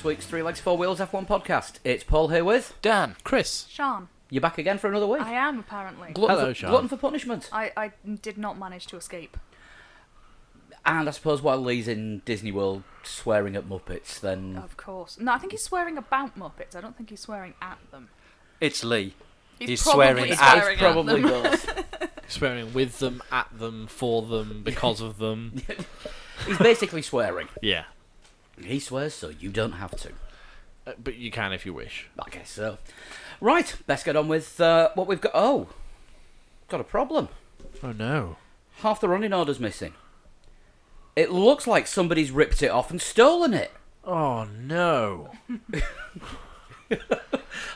this week's Three Legs, Four Wheels F1 podcast. It's Paul here with Dan. Chris. Sean. You're back again for another week. I am, apparently. Glutton for punishment. I did not manage to escape. And I suppose while Lee's in Disney World swearing at Muppets, then... Of course. No, I think he's swearing about Muppets. I don't think he's swearing at them. It's Lee. He's swearing probably at swearing It's probably them. both. Swearing with them, at them, for them, because of them. He's basically swearing. Yeah. He swears so you don't have to. But you can if you wish. I guess so. Right, let's get on with what we've got. Oh, got a problem. Oh no. Half the running order's missing. It looks like somebody's ripped it off and stolen it. Oh no.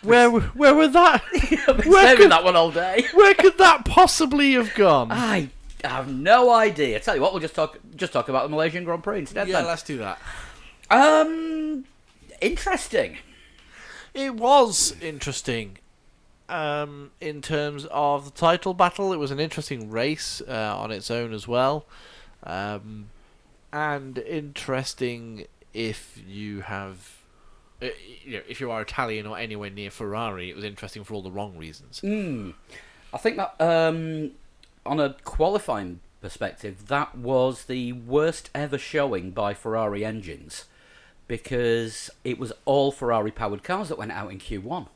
Where were that? I've been Where saving could- that one all day. Where could that possibly have gone? I have no idea. Tell you what, we'll just talk about the Malaysian Grand Prix instead. Yeah, then. let's do that. Interesting. It was interesting. In terms of the title battle, it was an interesting race on its own as well. And interesting if you have, if you are Italian or anywhere near Ferrari, it was interesting for all the wrong reasons. I think that on a qualifying perspective, that was the worst ever showing by Ferrari engines because it was all Ferrari-powered cars that went out in Q1.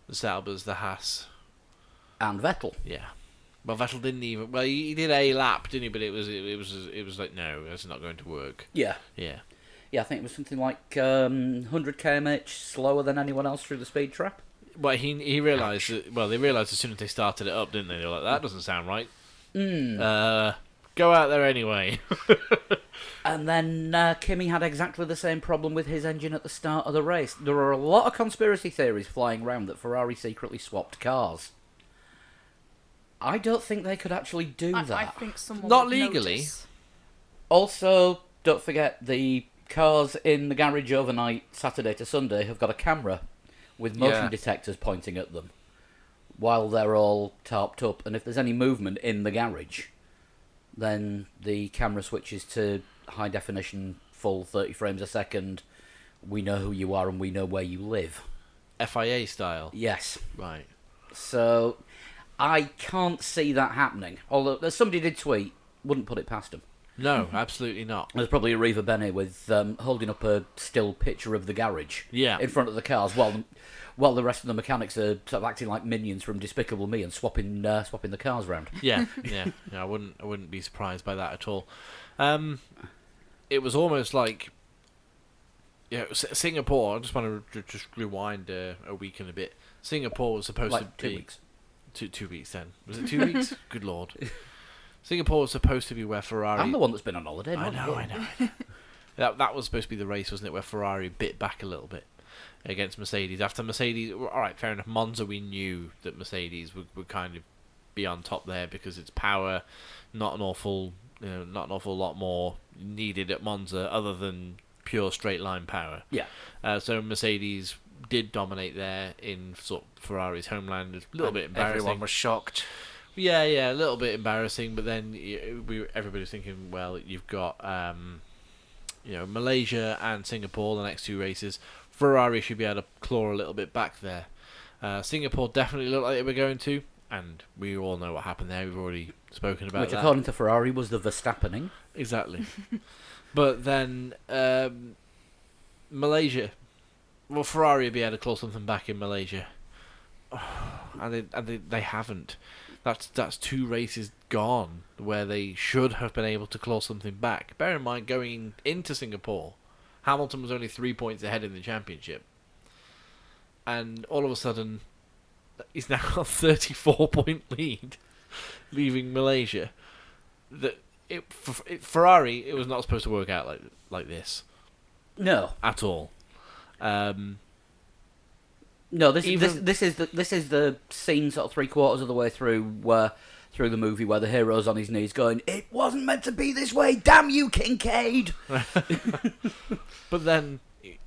The Saubers, the Haas, And Vettel. yeah. Well, Vettel didn't even. Well, he did a lap, didn't he? But it was like, no, that's not going to work. Yeah. Yeah. Yeah, I think it was something like 100 km/h slower than anyone else through the speed trap. Well, he realised that. Well, they realised as soon as they started it up, didn't they? They were like, that doesn't sound right. Go out there anyway. And then Kimi had exactly the same problem with his engine at the start of the race. There are a lot of conspiracy theories flying around that Ferrari secretly swapped cars. I don't think they could actually do that. I think someone Not would legally. notice. Also, don't forget the cars in the garage overnight, Saturday to Sunday, have got a camera with motion Yeah. detectors pointing at them while they're all tarped up. And if there's any movement in the garage, then the camera switches to high definition, full 30 frames a second. We know who you are and we know where you live. FIA style. Yes. Right. So I can't see that happening. Although somebody did tweet, wouldn't put it past them. No, absolutely not. There's probably a Riva Bene with holding up a still picture of the garage Yeah. in front of the cars while the rest of the mechanics are sort of acting like minions from Despicable Me and swapping the cars round. Yeah. I wouldn't be surprised by that at all. It was almost like, Singapore. I just want to just rewind a week and a bit. Singapore was supposed Like to be 2 weeks. 2 weeks. Then was it 2 weeks? Good lord. Singapore was supposed to be where Ferrari. I'm the one that's been on holiday. I not know, you. I know. That was supposed to be the race, wasn't it? Where Ferrari bit back a little bit against Mercedes. After Mercedes, all right, fair enough. Monza, we knew that Mercedes would kind of be on top there because it's power, not an awful lot more needed at Monza other than pure straight line power. Yeah. So Mercedes did dominate there in sort of Ferrari's homeland. It's a little bit embarrassing. Everyone was shocked. Yeah, a little bit embarrassing, but then everybody's thinking, well, you've got Malaysia and Singapore, the next two races. Ferrari should be able to claw a little bit back there. Singapore definitely looked like they were going to, and we all know what happened there. We've already spoken about Which, that. according to Ferrari, was the Verstappening. Exactly. But then Malaysia. Well, Ferrari would be able to claw something back in Malaysia, and they haven't. That's 2 races gone where they should have been able to claw something back. Bear in mind, going into Singapore, Hamilton was only 3 points ahead in the championship, and all of a sudden, he's now got a 34-point lead, leaving Malaysia. Ferrari, it was not supposed to work out like this No. at all. No, this is the scene sort of 3/4 of the way through the movie where the hero's on his knees going, "It wasn't meant to be this way, damn you, Kincaid!" But then,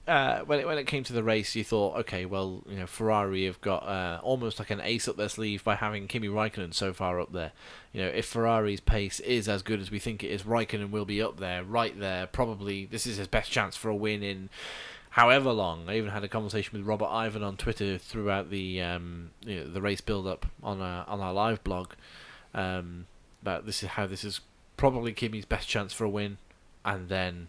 when it came to the race, you thought, okay, well, Ferrari have got almost like an ace up their sleeve by having Kimi Raikkonen so far up there. If Ferrari's pace is as good as we think it is, Raikkonen will be up there, right there. Probably this is his best chance for a win in however long. I even had a conversation with Robert Ivan on Twitter throughout the the race build-up on our live blog about this is probably Kimi's best chance for a win, and then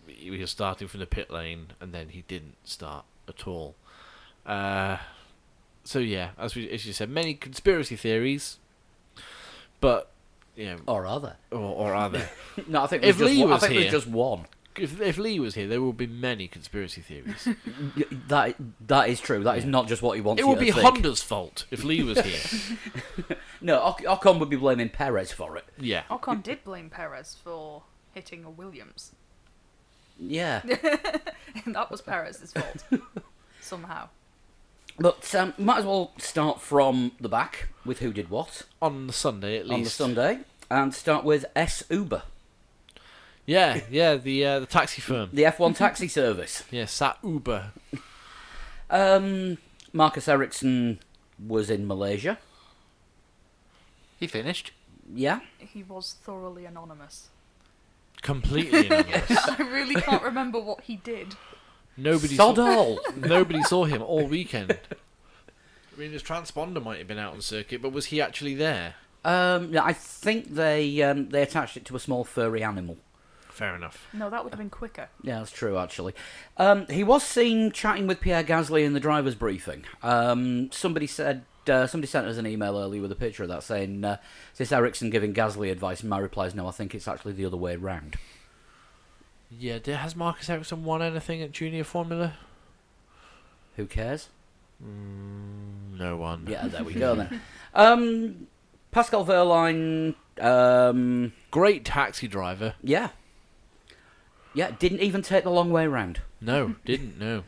he was starting from the pit lane, and then he didn't start at all. So yeah, as you said, many conspiracy theories, but Or are there? or are there? No, I think If there's Lee was there's here- just one. If Lee was here, there would be many conspiracy theories. That is true. That is not just what he wants It you would to be think. Honda's fault if Lee was here. No, Ocon would be blaming Perez for it. Yeah. Ocon did blame Perez for hitting a Williams. Yeah. That was Perez's fault. Somehow. But might as well start from the back with who did what On the Sunday, at least. on the Sunday, and start with S Uber, Yeah, the taxi firm. the F1 taxi service. Yeah, Sat Uber. Marcus Ericsson was in Malaysia. He finished. Yeah. He was thoroughly anonymous. Completely anonymous. I really can't remember what he did. Nobody Sod saw, all. nobody saw him all weekend. I mean, his transponder might have been out on circuit, but was he actually there? Yeah, I think they attached it to a small furry animal. Fair enough. No, that would have been quicker. Yeah, that's true, actually. He was seen chatting with Pierre Gasly in the driver's briefing. Somebody sent us an email earlier with a picture of that saying, is this Ericsson giving Gasly advice? And my reply is no, I think it's actually the other way round. Yeah, has Marcus Ericsson won anything at Junior Formula? Who cares? No one. Yeah, there we go then. Pascal Wehrlein, Great taxi driver. yeah, didn't even take the long way round. No, didn't, no.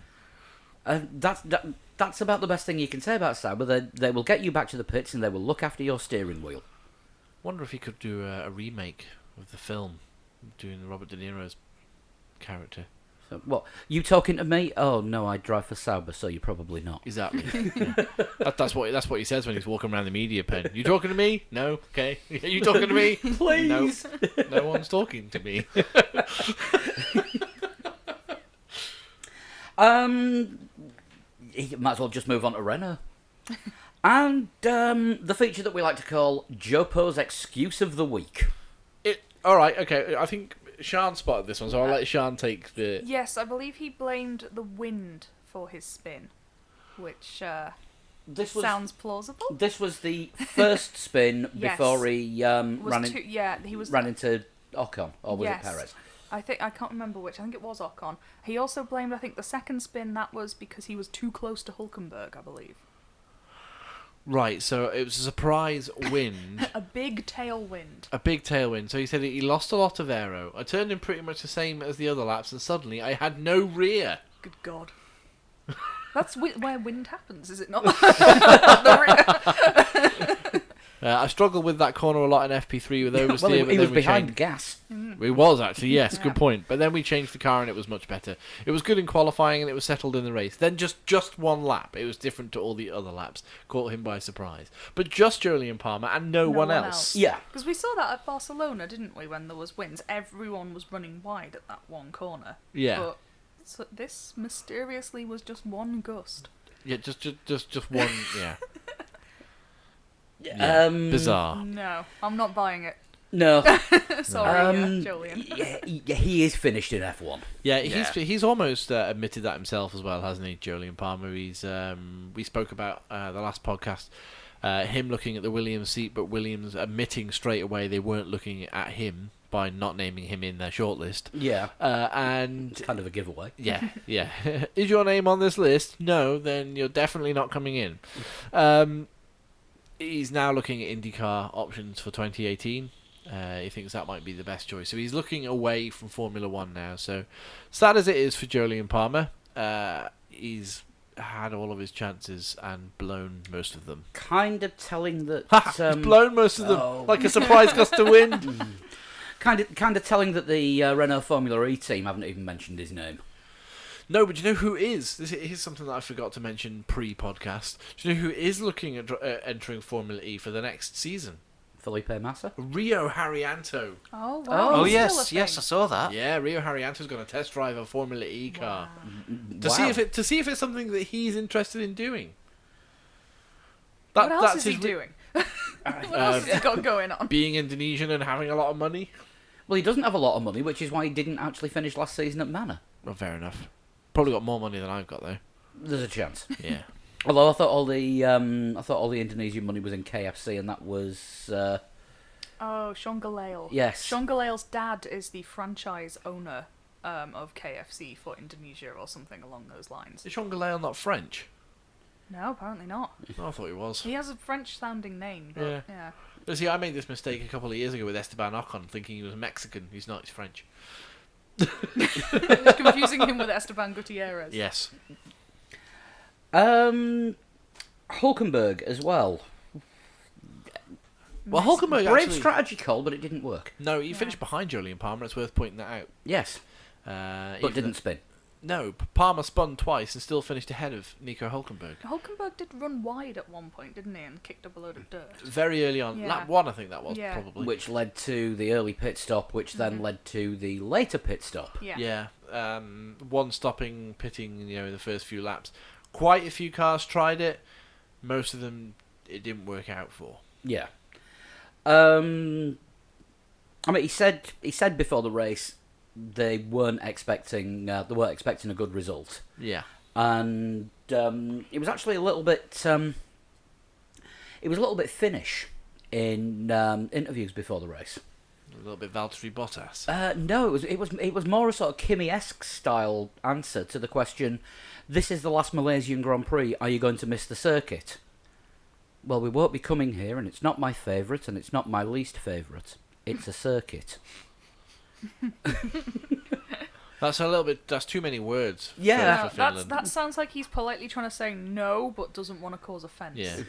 That's about the best thing you can say about Sauber. They will get you back to the pits and they will look after your steering wheel. Wonder if he could do a remake of the film, doing Robert De Niro's character. So, what, you talking to me? Oh no, I drive for Sauber, so you're probably not. Exactly. Yeah. That's what he says when he's walking around the media pen. You talking to me? No. Okay. Are you talking to me? Please. No one's talking to me. You might as well just move on to Renault. And the feature that we like to call Jopo's Excuse of the Week. All right. Okay. I think Sean spotted this one, so I'll let Sean take the. Yes, I believe he blamed the wind for his spin, which This was sounds plausible. This was the first spin Yes. before he He was ran into Ocon, or was Yes. it Perez? I can't remember which. I think it was Ocon. He also blamed, I think, the second spin. That was because he was too close to Hulkenberg, I believe. Right. So it was a surprise wind. A big tailwind. A big tailwind. So he said he lost a lot of aero. I turned in pretty much the same as the other laps, and suddenly I had no rear. Good God. That's where wind happens, is it not? I struggled with that corner a lot in FP3 with oversteer. Well, but he then was we behind changed- gas. It was actually, yes, Yeah. good point. But then we changed the car and it was much better. It was good in qualifying and it was settled in the race. Then just one lap. It was different to all the other laps. Caught him by surprise. But just Jolyon Palmer and no one else. Yeah. Because we saw that at Barcelona, didn't we, when there was winds? Everyone was running wide at that one corner. Yeah. But so this mysteriously was just one gust. Yeah, just one, yeah. Bizarre. No, I'm not buying it. No. Sorry, Julian. He is finished in F1. Yeah, Yeah. he's almost admitted that himself as well, hasn't he, Jolyon Palmer? He's we spoke about the last podcast, him looking at the Williams seat, but Williams admitting straight away they weren't looking at him by not naming him in their shortlist. Yeah. And Kind of a giveaway. yeah. Is your name on this list? No, then you're definitely not coming in. He's now looking at IndyCar options for 2018. He thinks that might be the best choice. So he's looking away from Formula One now. So sad as it is for Jolyon Palmer, he's had all of his chances and blown most of them. Kind of telling that. He's blown most of them oh. like a surprise gust of wind. Kind of telling that the Renault Formula E team haven't even mentioned his name. No, but do you know who is? This is something that I forgot to mention pre-podcast. Do you know who is looking at entering Formula E for the next season? Felipe Massa. Rio Haryanto. Oh, wow. Oh, it's still a yes, I thing. saw that. Yeah, Rio Haryanto's going to test drive a Formula E car Wow. to see if it's something that he's interested in doing. What else that's is he his doing? What else has he got going on? being Indonesian and having a lot of money. Well, he doesn't have a lot of money, which is why he didn't actually finish last season at Manor. Well, fair enough. Probably got more money than I've got though. There's a chance. Yeah. Although I thought all the Indonesian money was in KFC, and that was Oh, Sean Galale. yes. Sean Galale's dad is the franchise owner of KFC for Indonesia or something along those lines. Is Sean Galale not French? No, apparently not. Oh, I thought he was. He has a French-sounding name, but yeah. But see, I made this mistake a couple of years ago with Esteban Ocon, thinking he was Mexican. He's not. He's French. It was confusing him with Esteban Gutierrez. Yes. Hulkenberg as well. Well, Hulkenberg Brave actually... strategy call, but it didn't work. No, he finished behind Jolyon Palmer. It's worth pointing that out. Yes, But but didn't spin. No, Palmer spun twice and still finished ahead of Nico Hulkenberg. Hulkenberg did run wide at one point, didn't he, and kicked up a load of dirt. Very early on. Yeah. Lap 1, I think that was, Yeah. probably. Which led to the early pit stop, which then led to the later pit stop. Yeah. Yeah. One stopping, pitting, in the first few laps. Quite a few cars tried it. Most of them, it didn't work out for. Yeah. I mean, he said before the race they weren't expecting a good result, Yeah. and it was actually a little bit Finnish in interviews before the race. A little bit Valtteri Bottas. No, it was more a sort of Kimi-esque style answer to the question. This is the last Malaysian Grand Prix. Are you going to miss the circuit? Well, we won't be coming here, and it's not my favourite, and it's not my least favourite. It's a circuit. That's a little bit. That's too many words. Yeah. for No, Finland. that sounds like he's politely trying to say no, but doesn't want to cause offence. Yeah.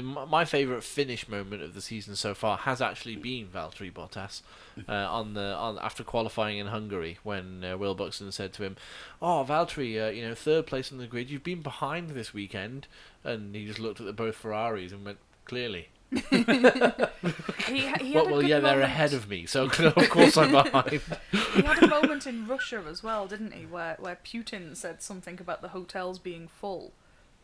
My favourite Finnish moment of the season so far has actually been Valtteri Bottas after qualifying in Hungary when Will Buxton said to him, "Oh, Valtteri, third place on the grid. You've been behind this weekend," and he just looked at both Ferraris and went, "Clearly." He had Well, a good they're moment. ahead of me, so of course I'm behind. He had a moment in Russia as well, didn't he, where Putin said something about the hotels being full,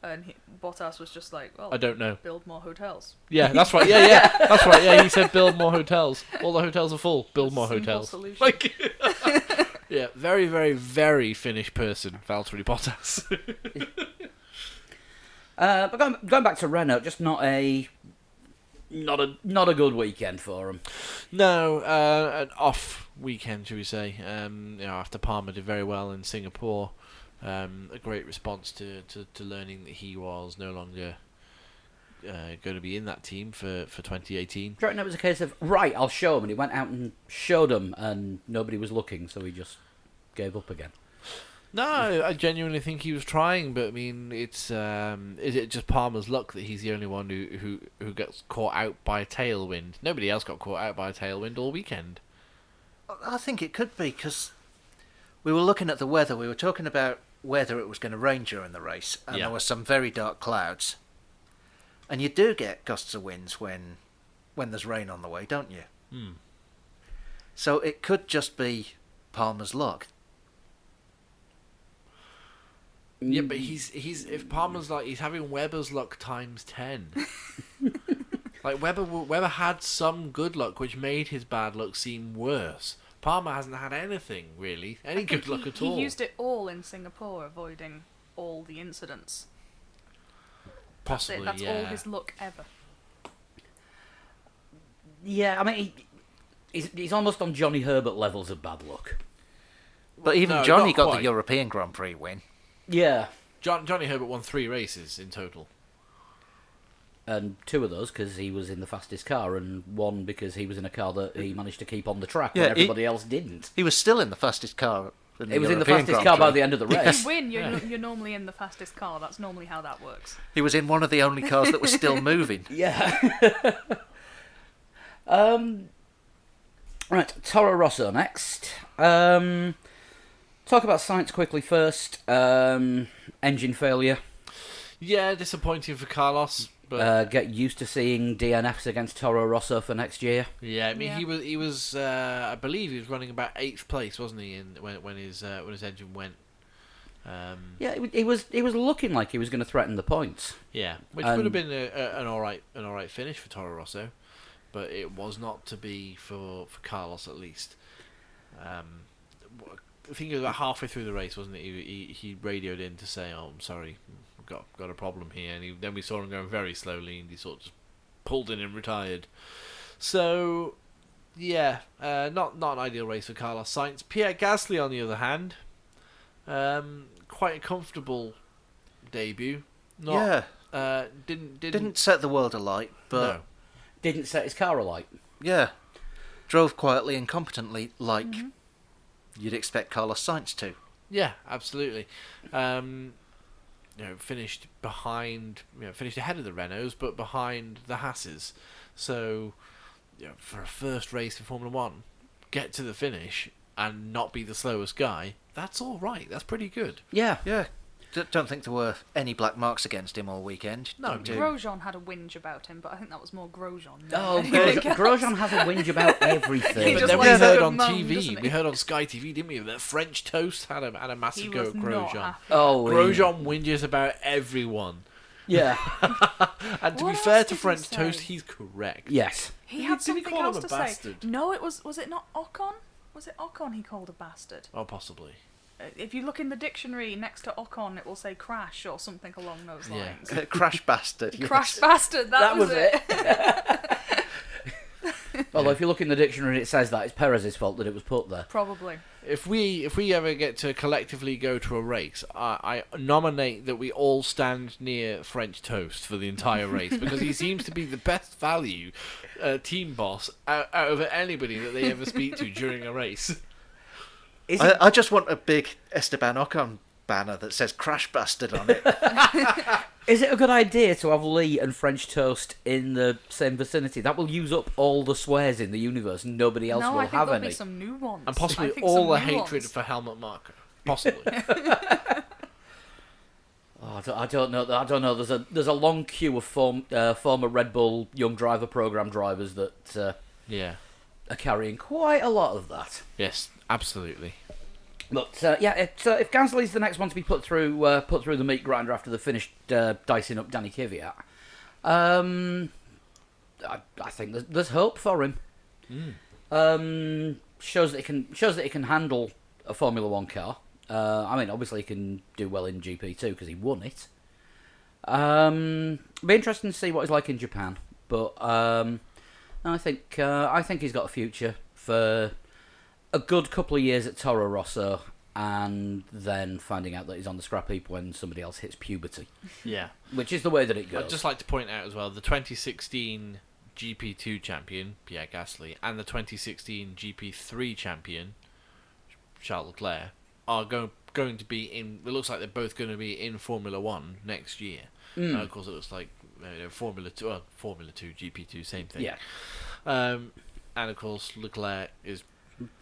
and Bottas was just like, "Well, I don't know. build more hotels." Yeah, that's right. Yeah, that's right. Yeah, he said build more hotels. All the hotels are full. Build more Simple hotels. solution. Like, yeah, very, very, very Finnish person, Valtteri Bottas. But going back to Renault, just not a good weekend for him. No, an off weekend, should we say? After Palmer did very well in Singapore, a great response to learning that he was no longer going to be in that team for 2018. Do you reckon it was a case of, right, I'll show him, and he went out and showed him, and nobody was looking, so he just gave up again? No, I genuinely think he was trying, but I mean, it's is it just Palmer's luck that he's the only one who gets caught out by a tailwind? Nobody else got caught out by a tailwind all weekend. I think it could be because we were looking at the weather. We were talking about whether it was going to rain during the race, and Yeah. there were some very dark clouds. And you do get gusts of winds when there's rain on the way, don't you? Hmm. So it could just be Palmer's luck. Yeah, but he's if Palmer's like he's having Webber's luck times 10. Like Webber had some good luck, which made his bad luck seem worse. Palmer hasn't had anything really, any good luck at all. He used it all in Singapore, avoiding all the incidents. Possibly, That's yeah. all his luck ever. Yeah, I mean, he's almost on Johnny Herbert levels of bad luck. But even No, Johnny not got quite. the European Grand Prix win. Yeah, Johnny Herbert won 3 races in total. and 2 of those because he was in the fastest car, and 1 because he was in a car that he managed to keep on the track Yeah, when everybody else didn't. He was still in the fastest car. He was in the European fastest Grand car by Prix. the end of the If race. you win, you're normally in the fastest car. That's normally how that works. He was in one of the only cars that was still moving. Yeah. Right, Toro Rosso next. Talk about Sainz quickly first. Engine failure. Yeah, disappointing for Carlos, but Get used to seeing DNFs against Toro Rosso for next year. yeah, I mean Yeah. he was I believe he was running about 8th place, wasn't he? When his engine went. Yeah, he was looking like he was going to threaten the points. Yeah, which And- would have been an all right finish for Toro Rosso, but it was not to be for Carlos at least. I think it was about halfway through the race, wasn't it? He radioed in to say, "Oh, I'm sorry, we've got a problem here," and then we saw him going very slowly, and he sort of just pulled in and retired. So, yeah, not an ideal race for Carlos Sainz. Pierre Gasly, on the other hand, quite a comfortable debut. Not, Yeah, didn't set the world alight, but no. Didn't set his car alight. yeah, drove quietly and competently, like Mm-hmm. you'd expect Carlos Sainz to. Yeah, absolutely. Finished behind, finished ahead of the Renaults, but behind the Hasses. So, for a first race in Formula One, get to the finish and not be the slowest guy. That's all right. That's pretty good. Yeah. Yeah, don't think there were any black marks against him all weekend. No, Don't do. Grosjean had a whinge about him, but I think that was more Grosjean. Oh, than anything else. Grosjean has a whinge about everything. He But just then we likes heard to on moan, TV, doesn't he? we heard on Sky TV, didn't we, that French Toast had a He massive go was at not Grosjean. happy. Oh, Grosjean whinges about everyone. Yeah. And to What be else fair did to he French say? Toast, he's correct. Yes. He had Did he something call him else a to bastard? say. No, was it not Ocon? Was it Ocon he called a bastard? Oh, possibly. If you look in the dictionary next to Ocon, it will say crash or something along those Yeah. lines. Crash bastard. yes. Crash bastard, that was it. Although if you look in the dictionary and it says that, it's Perez's fault that it was put there. Probably. If we ever get to collectively go to a race, I nominate that we all stand near French Toast for the entire race because he seems to be the best value team boss out of anybody that they ever speak to during a race. Is it, I just want a big Esteban Ocon banner that says "Crash Bastard" on it. is it a good idea to have Lee and French Toast in the same vicinity? That will use up all the swears in the universe and nobody else No, will I think have there'll any. be some new ones. And I possibly think all the some new hatred ones. for Helmut Marko. Possibly. Oh, I don't know. I don't know. There's a long queue of former Red Bull Young Driver Program drivers that Yeah. are carrying quite a lot of that. Yes, absolutely. But if Gasly's the next one to be put through the meat grinder after they've finished dicing up Danny Kvyat, I think there's hope for him. Shows that he can handle a Formula One car. I mean, obviously he can do well in GP2 because he won it. Be interesting to see what he's like in Japan, but I think he's got a future for a good couple of years at Toro Rosso, and then finding out that he's on the scrap heap when somebody else hits puberty, Yeah. which is the way that it goes. I'd just like to point out as well, the 2016 GP2 champion, Pierre Gasly, and the 2016 GP3 champion, Charles Leclerc, are going to be in... It looks like they're both going to be in Formula 1 next year. Of course, it looks like Formula 2, GP2, same thing. Yeah. And of course, Leclerc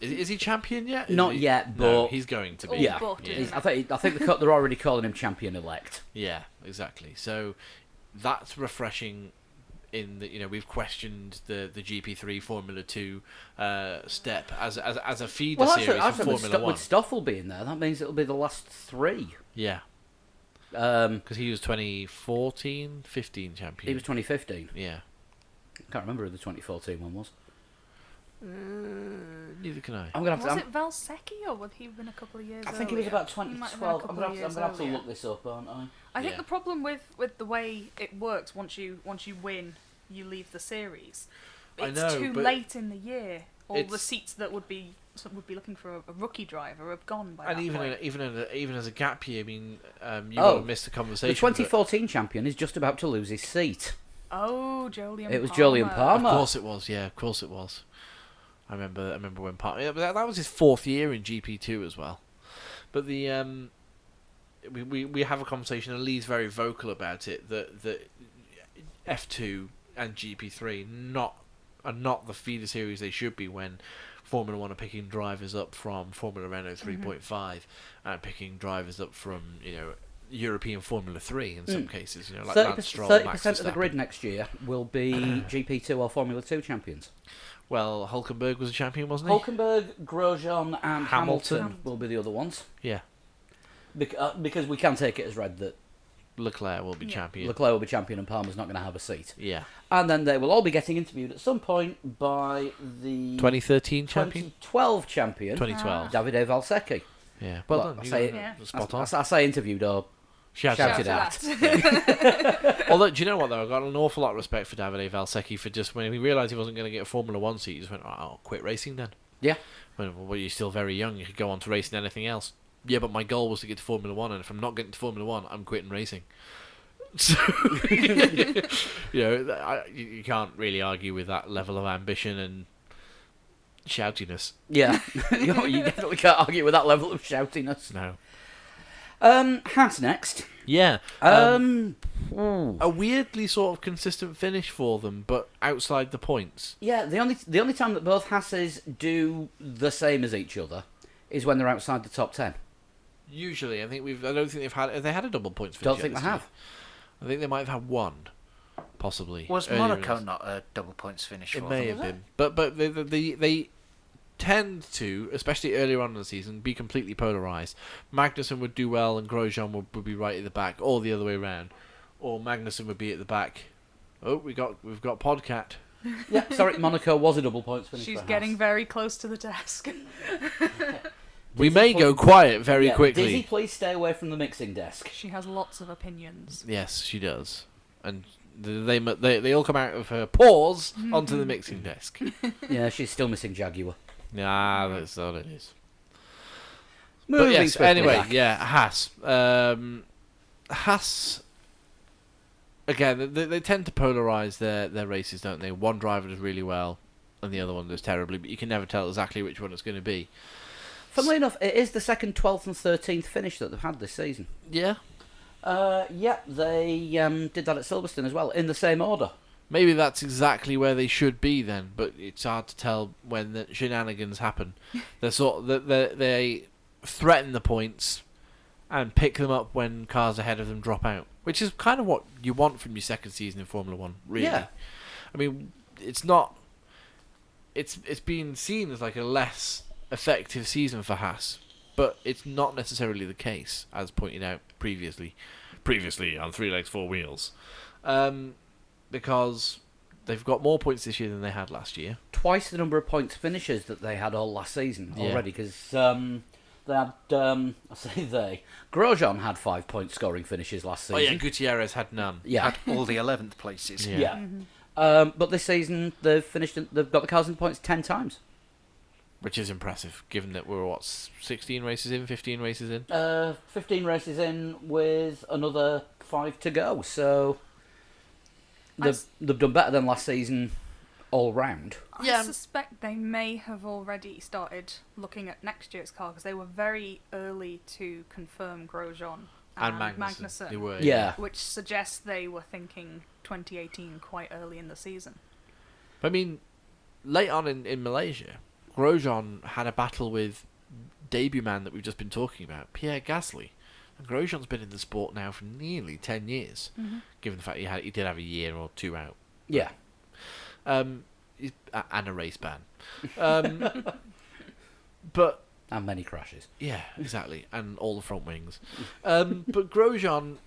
is he champion yet? Not Is he? yet, No, but- he's going to be. Oh, Yeah, but, yeah. isn't I think they're already calling him champion elect. Yeah, exactly. So that's refreshing. In that, we've questioned the GP3 Formula 2 step as a feeder Well, series for Formula 1. with Stoffel being there, that means it'll be the last three. Yeah, He because he was 2014, 15 champion. was 2015. Yeah. I can't remember who the 2014 one was. Neither can I. I'm gonna have to. Was it Valsecchi or would he have been a couple of years I think it was earlier? about He might have been 2012. a I'm couple gonna of years have to earlier. look this up, aren't I? I think Yeah. the problem with the way it works, once you win, you leave the series. I It's know, too but late in the year. All the it's- seats that would be looking for a rookie driver have gone by And that point. even as a gap year, I mean, you Oh, will miss the conversation. The 2014 champion is just about to lose his seat. Oh, Jolyon. It was Jolyon Of Palmer. course it was. Yeah, of course it was. I remember when Palmer. Yeah, that was his 4th year in GP2 as well. But the we have a conversation, and Lee's very vocal about it. That F2 and GP3 are not the feeder series they should be when Formula 1 are picking drivers up from Formula Renault 3.5 and picking drivers up from European Formula 3 in some cases. You know, like 30%, Lance Stroll, 30% Max of the Verstappen. grid next year will be GP2 or Formula 2 champions. Well, Hulkenberg was a champion, wasn't he? Hulkenberg, Grosjean, and Hamilton. Hamilton will be the other ones. Yeah. Because we can take it as read that Leclerc will be champion. Leclerc will be champion and Palmer's not going to have a seat. Yeah. And then they will all be getting interviewed at some point by the 2013 champion? 2012 champion, 2012. Davide Valsecchi. Yeah. Well Well, done. I You say got it- it. Spot on. I say interviewed or Shouted shouted at. at. Although, do you know what, though? I've got an awful lot of respect for Davide Valsecchi for just, when he realised he wasn't going to get a Formula 1 seat, he just went, oh, I'll quit racing then. Yeah. Well, you're still very young. You could go on to racing anything else. Yeah, but my goal was to get to Formula 1, and if I'm not getting to Formula 1, I'm quitting racing. So, you know, you can't really argue with that level of ambition and shoutiness. Yeah. You definitely can't argue with that level of shoutiness. No. Haas next. Yeah. Ooh. A weirdly sort of consistent finish for them, but outside the points. Yeah, the only time that both Hasses do the same as each other is when they're outside the top 10. Usually, I don't think they've had. Have they had a double points finish? Don't yet think they this year? have. I think they might have had one, possibly. Was earlier in Monaco the- not a double points finish It for may them? have been, but they tend to, especially earlier on in the season, be completely polarized. Magnussen would do well, and Grosjean would be right at the back, or the other way around, or Magnussen would be at the back. Oh, we've got Podcat. Yeah, sorry, Monaco was a double points finish. She's for getting Haas. very close to the desk. We Dizzy, may go please- quiet very Yeah, quickly. Dizzy, please stay away from the mixing desk. She has lots of opinions. Yes, she does, and they all come out of her pores onto the mixing desk. Yeah, she's still missing Jaguar. Nah, that's what it is. But Moving yes, swiftly anyway, back. yeah, Haas. Haas, again, they tend to polarise their races, don't they? One driver does really well, and the other one does terribly, but you can never tell exactly which one it's going to be. Funnily enough, it is the second, 12th and 13th finish that they've had this season. Yeah. Yeah, they did that at Silverstone as well, in the same order. Maybe that's exactly where they should be then, but it's hard to tell when the shenanigans happen. They threaten the points and pick them up when cars ahead of them drop out, which is kind of what you want from your second season in Formula 1, really. Yeah. I mean, it's not... It's been seen as like a less effective season for Haas, but it's not necessarily the case, as pointed out previously on 3 legs 4 wheels, because they've got more points this year than they had last year. Twice the number of points finishes that they had all last season Yeah. already, because they had, Grosjean had 5 point scoring finishes last season. Oh yeah, Gutierrez had none. Yeah. Had all the 11th places. Yeah. But this season they've got the cars in points 10 times. Which is impressive, given that we're 16 races in, 15 races in. 15 races in with another 5 to go, so they've done better than last season all round. Yeah. I suspect they may have already started looking at next year's car because they were very early to confirm Grosjean And and Magnussen. They were. Yeah. which suggests they were thinking 2018 quite early in the season. I mean, late on in Malaysia, Grosjean had a battle with debut man that we've just been talking about, Pierre Gasly. And Grosjean's been in the sport now for nearly 10 years, given the fact he did have a year or 2 out. Yeah. And a race ban. But And many crashes. yeah, exactly, and all the front wings. But Grosjean,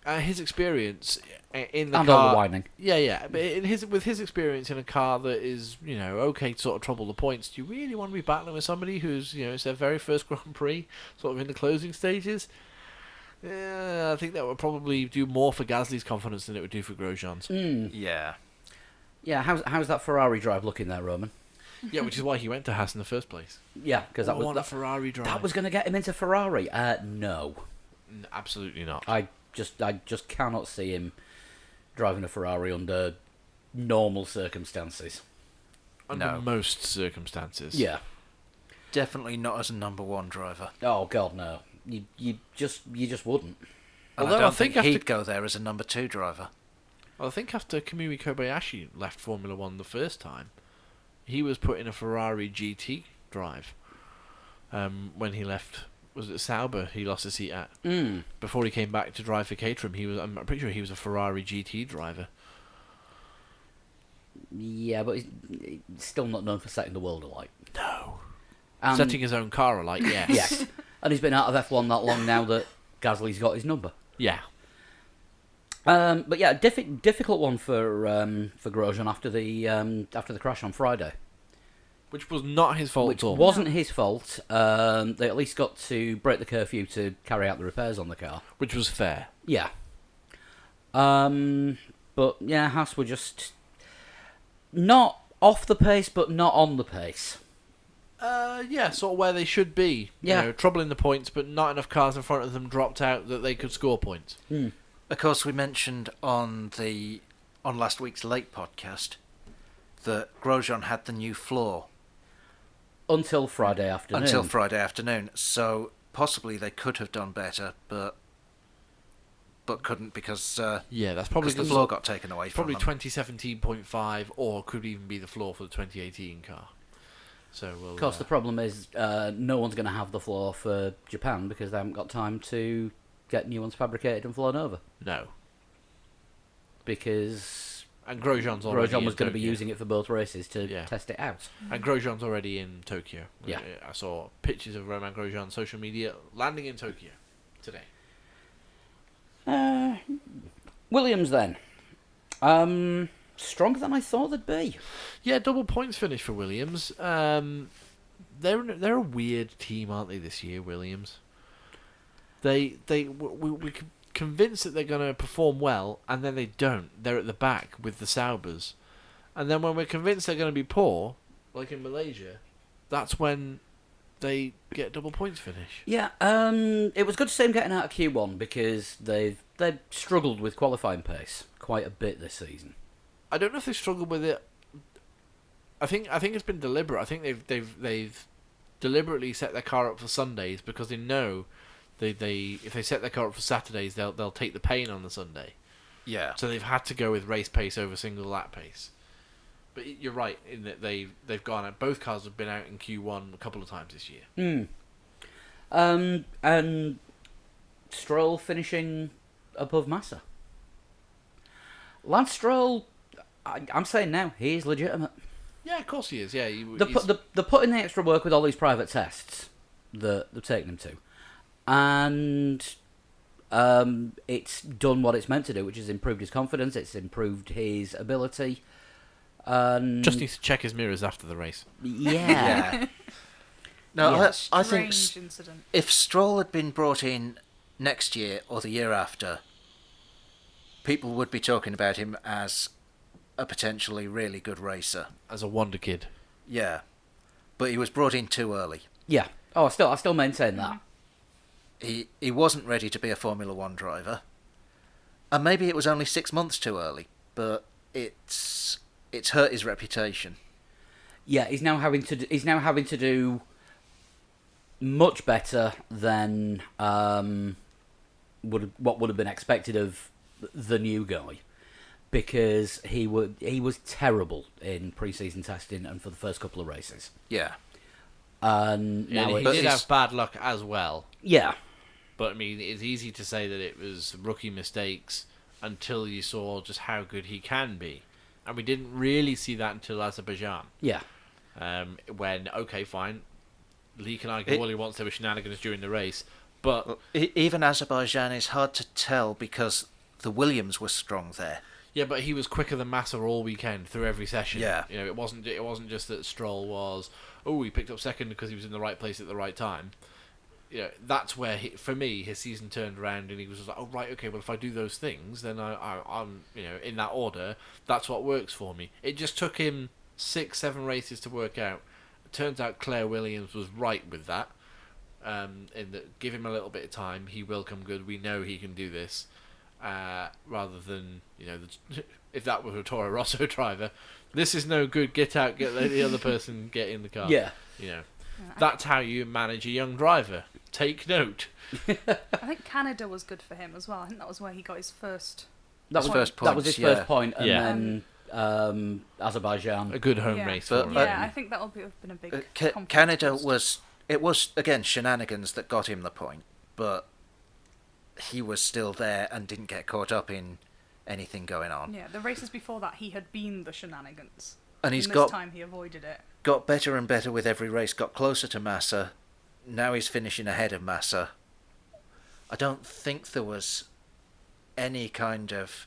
his experience in the And car, all the whining. yeah, but with his experience in a car that is okay to sort of trouble the points, do you really want to be battling with somebody who's it's their very first Grand Prix, sort of in the closing stages? I think that would probably do more for Gasly's confidence than it would do for Grosjean's. Yeah. Yeah, how's that Ferrari drive looking there, Roman? Yeah, which is why he went to Haas in the first place. Yeah, because I want a Ferrari drive. that was going to get him into Ferrari. No. Absolutely not. I just cannot see him driving a Ferrari under normal circumstances. Under No. most circumstances. Yeah. Definitely not as a number 1 driver. Oh God, no. You just wouldn't. And Although I don't I think think he'd after- go there as a number 2 driver. Well, I think after Kamui Kobayashi left Formula 1 the first time, he was put in a Ferrari GT drive when he left was it Sauber he lost his seat at Mm. before he came back to drive for Caterham. I'm pretty sure he was a Ferrari GT driver. Yeah, but he's still not known for setting the world alight. No. And, Setting his own car alight, yes. yes, and he's been out of F1 that long now that Gasly's got his number. Yeah. But yeah, difficult one for Grosjean after the crash on Friday, Which was not his fault which at all. wasn't his fault. They at least got to break the curfew to carry out the repairs on the car. Which was fair. Yeah. But yeah, Haas were just not off the pace, but not on the pace. Yeah, sort of where they should be. Yeah. You know, trouble in the points, but not enough cars in front of them dropped out that they could score points. Mm. Of course, we mentioned on last week's late podcast that Grosjean had the new floor Until Friday afternoon. So possibly they could have done better, but couldn't because Yeah, that's probably the floor got taken away from probably them. 2017.5, or could even be the floor for the 2018 car. So we'll. Of course, the problem is no one's going to have the floor for Japan because they haven't got time to get new ones fabricated and flown over. No. Because And Grosjean's already Grosjean was in going to be Tokyo. using it for both races to Yeah. test it out. And Grosjean's already in Tokyo. Yeah. I saw pictures of Romain Grosjean on social media landing in Tokyo today. Williams then. Stronger than I thought they'd be. Yeah, double points finish for Williams. They're a weird team, aren't they, this year, Williams? We convinced that they're going to perform well, and then they don't. They're at the back with the Saubers. And then when we're convinced they're going to be poor, like in Malaysia, that's when they get double points finish. Yeah, it was good to see them getting out of Q1 because they've struggled with qualifying pace quite a bit this season. I don't know if they struggled with it. I think it's been deliberate. I think they've deliberately set their car up for Sundays because they know if they set their car up for Saturdays, they'll take the pain on the Sunday. Yeah. So they've had to go with race pace over single lap pace. But you're right in that they've gone out. Both cars have been out in Q1 a couple of times this year. And Stroll finishing above Massa. Lance Stroll, I'm saying now, he is legitimate. Yeah, of course he is. Yeah, They're putting the extra work with all these private tests that they're taking him to. And it's done what it's meant to do, which is improved his confidence, it's improved his ability. just needs to check his mirrors after the race. Yeah. No, Yeah. I think Strange incident. if Stroll had been brought in next year or the year after, people would be talking about him as a potentially really good racer. As a wonder kid. Yeah. But he was brought in too early. Yeah. Oh, I still maintain that. He wasn't ready to be a Formula One driver. And maybe it was only 6 months too early, but it's hurt his reputation. Yeah, he's now having to do much better than what would have been expected of the new guy, because he was terrible in pre-season testing and for the first couple of races. Yeah. And Yeah, now he it's, did have bad luck as well. yeah, But I mean, it's easy to say that it was rookie mistakes until you saw just how good he can be, and we didn't really see that until Azerbaijan. yeah, When okay, fine, Lee can argue all he wants there were shenanigans during the race, but Well, even Azerbaijan is hard to tell because the Williams were strong there. yeah, but he was quicker than Massa all weekend through every session. Yeah. You know, it wasn't just that Stroll was he picked up second because he was in the right place at the right time. You know, that's where for me his season turned around and he was just like, oh right, okay, well if I do those things, then I'm in that order. That's what works for me. It just took him 6-7 races to work out. It turns out Claire Williams was right with that. In that, give him a little bit of time, he will come good. We know he can do this. Rather than if that was a Toro Rosso driver, this is no good. Get out. Get the other person. Get in the car. yeah. That's how you manage a young driver. Take note. I think Canada was good for him as well. I think that was where he got his first. That was First that was his points, first point, and Yeah. then Azerbaijan. A good home Yeah. race But- for him. but- Yeah, I think that'll have been a big. Canada was it was, again, shenanigans that got him the point, but he was still there and didn't get caught up in anything going on. Yeah, the races before that, he had been the shenanigans. And he's this got time he avoided it. got better and better with every race, got closer to Massa. Now he's finishing ahead of Massa. I don't think there was any kind of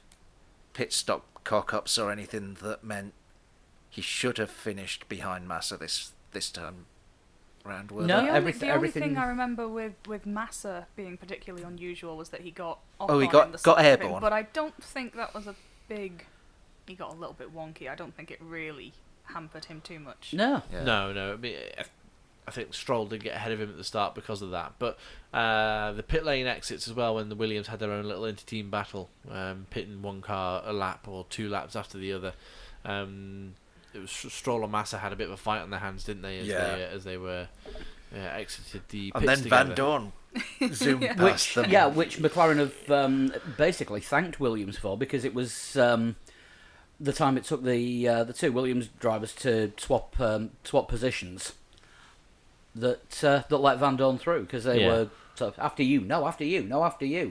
pit stop cock-ups or anything that meant he should have finished behind Massa this time round. Were No, there? The only thing I remember with Massa being particularly unusual was that he got off Oh, he on got- in the got second airborne. thing, but I don't think that was a big... He got a little bit wonky. I don't think it really hampered him too much. No. Yeah. No. I mean, I think Stroll did get ahead of him at the start because of that. But the pit lane exits as well, when the Williams had their own little inter-team battle, pitting one car a lap or 2 laps after the other. It was Stroll and Massa had a bit of a fight on their hands, didn't they? As they were exited the pits And then together. Van Dorn zoomed Yeah. past them. Which McLaren have basically thanked Williams for, because it was the time it took the 2 Williams drivers to swap positions that let Van Dorn through, because they Yeah. were sort of, after you, after you,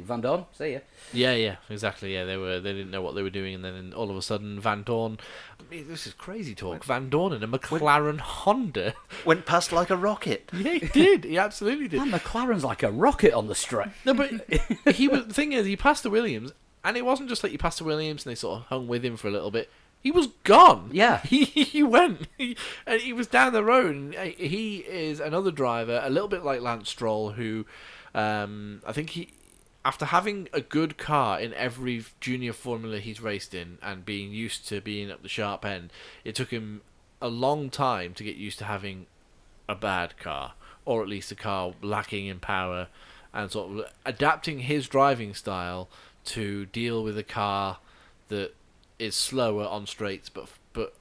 Van Dorn, see ya. Yeah, exactly. Yeah, they didn't know what they were doing, and then all of a sudden, Van Dorn. I mean, this is crazy talk. Van Dorn in a McLaren Honda. Went past like a rocket. Yeah, he did. He absolutely did. Man, McLaren's like a rocket on the straight. No, but he was. The thing is, he passed the Williams, and it wasn't just like he passed the Williams and they sort of hung with him for a little bit. He was gone. Yeah. He went. And he was down the road. And he is another driver, a little bit like Lance Stroll, who I think he, after having a good car in every junior formula he's raced in and being used to being at the sharp end, it took him a long time to get used to having a bad car, or at least a car lacking in power, and sort of adapting his driving style to deal with a car that is slower on straights but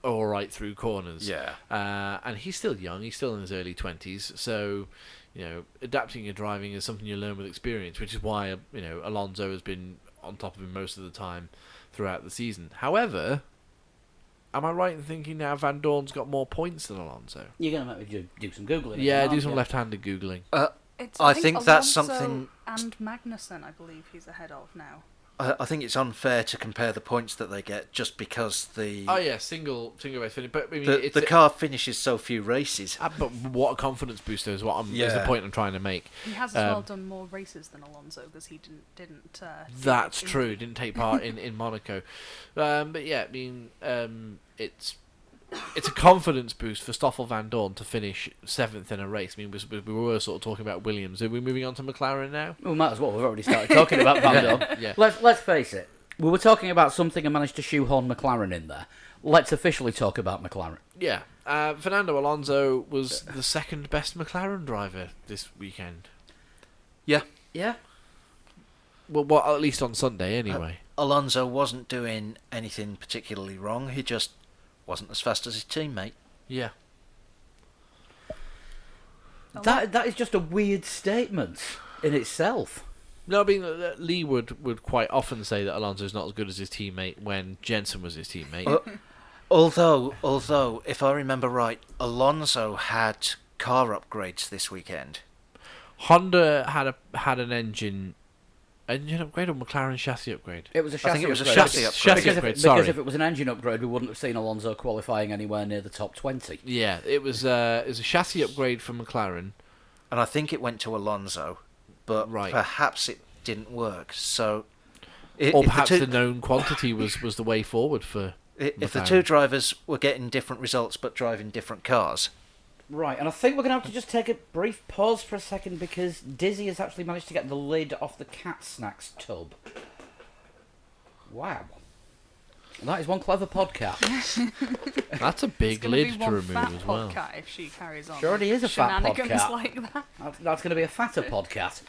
all right through corners. Yeah. And he's still young. He's still in his early 20s. So, adapting your driving is something you learn with experience, which is why, Alonso has been on top of him most of the time throughout the season. However, am I right in thinking now Van Dorn's got more points than Alonso? You're going to make me do some Googling. Yeah, aren't do some you? left-handed Googling. I think that's Alonso something- And Magnussen, I believe he's ahead of now. I think it's unfair to compare the points that they get just because Oh yeah, single race finish. But I mean, the car finishes so few races. But what a confidence booster is what is the Yeah. point I'm trying to make. He has as well done more races than Alonso because he didn't. That's in- true. Didn't take part in Monaco, but yeah, I mean, it's a confidence boost for Stoffel Van Dorn to finish 7th in a race. I mean, we were sort of talking about Williams. Are we moving on to McLaren now? We might as well. We've already started talking about Van Dorn. Yeah. Let's face it. We were talking about something and managed to shoehorn McLaren in there. Let's officially talk about McLaren. Yeah, Fernando Alonso was the second best McLaren driver this weekend. Yeah. Yeah. Well, at least on Sunday, anyway. Alonso wasn't doing anything particularly wrong. He just wasn't as fast as his teammate. Yeah. That is just a weird statement in itself. No, I mean, Lee would quite often say that Alonso's not as good as his teammate when Jensen was his teammate. Although, if I remember right, Alonso had car upgrades this weekend. Honda had an engine upgrade or McLaren chassis upgrade? It was a chassis I think it was a upgrade. chassis upgrade. Because upgrade, if, sorry. because if it was an engine upgrade, we wouldn't have seen Alonso qualifying anywhere near the top 20. Yeah, it was a chassis upgrade for McLaren. And I think it went to Alonso, but Right. perhaps it didn't work. So, Or perhaps the known quantity was the way forward for if the McLaren. two drivers were getting different results but driving different cars, Right, and I think we're going to have to just take a brief pause for a second because Dizzy has actually managed to get the lid off the cat snacks tub. Wow. That is one clever podcat. That's a It's big gonna lid be to one remove fat as well. podcat if she carries on. She already is a fat shenanigans podcat. like that. That's going to be a fatter podcat.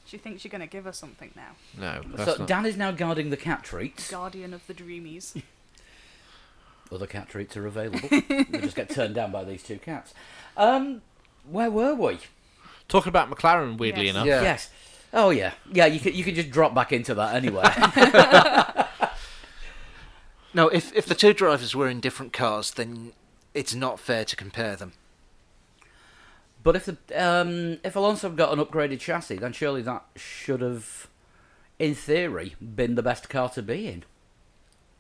She thinks you're going to give her something now. No, that's So not. Dan is now guarding the cat treats. Guardian of the Dreamies. Other cat treats are available. They just get turned down by these two cats. Where were we? Talking about McLaren, weirdly Yes. enough. Yeah. Yes. Oh yeah. Yeah, you can just drop back into that anyway. no, if the two drivers were in different cars, then it's not fair to compare them. But if Alonso got an upgraded chassis, then surely that should have, in theory, been the best car to be in.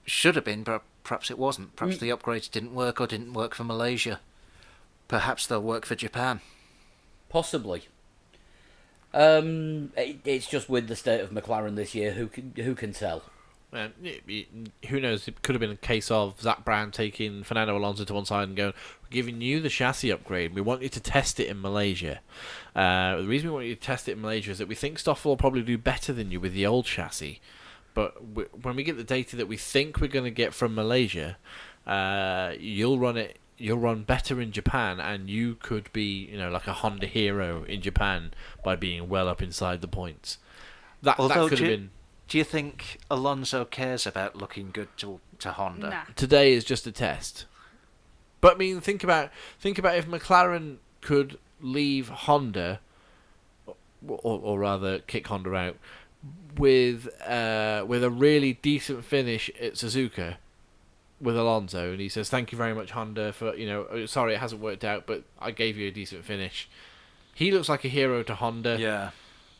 Should have been, but perhaps it wasn't. Perhaps the upgrades didn't work or didn't work for Malaysia. Perhaps they'll work for Japan. Possibly. It's just with the state of McLaren this year, who can tell? Who knows? It could have been a case of Zach Brown taking Fernando Alonso to one side and going, "We're giving you the chassis upgrade. We want you to test it in Malaysia. The reason we want you to test it in Malaysia is that we think Stoffel will probably do better than you with the old chassis. But when we get the data that we think we're going to get from Malaysia, you'll run better in Japan, and you could be, like a Honda hero in Japan by being well up inside the points." That could have been. Do you think Alonso cares about looking good to Honda? Nah. Today is just a test. But I mean, think about if McLaren could leave Honda, or rather kick Honda out, with a really decent finish at Suzuka with Alonso, and he says, "Thank you very much, Honda, for sorry it hasn't worked out, but I gave you a decent finish." He looks like a hero to Honda. Yeah.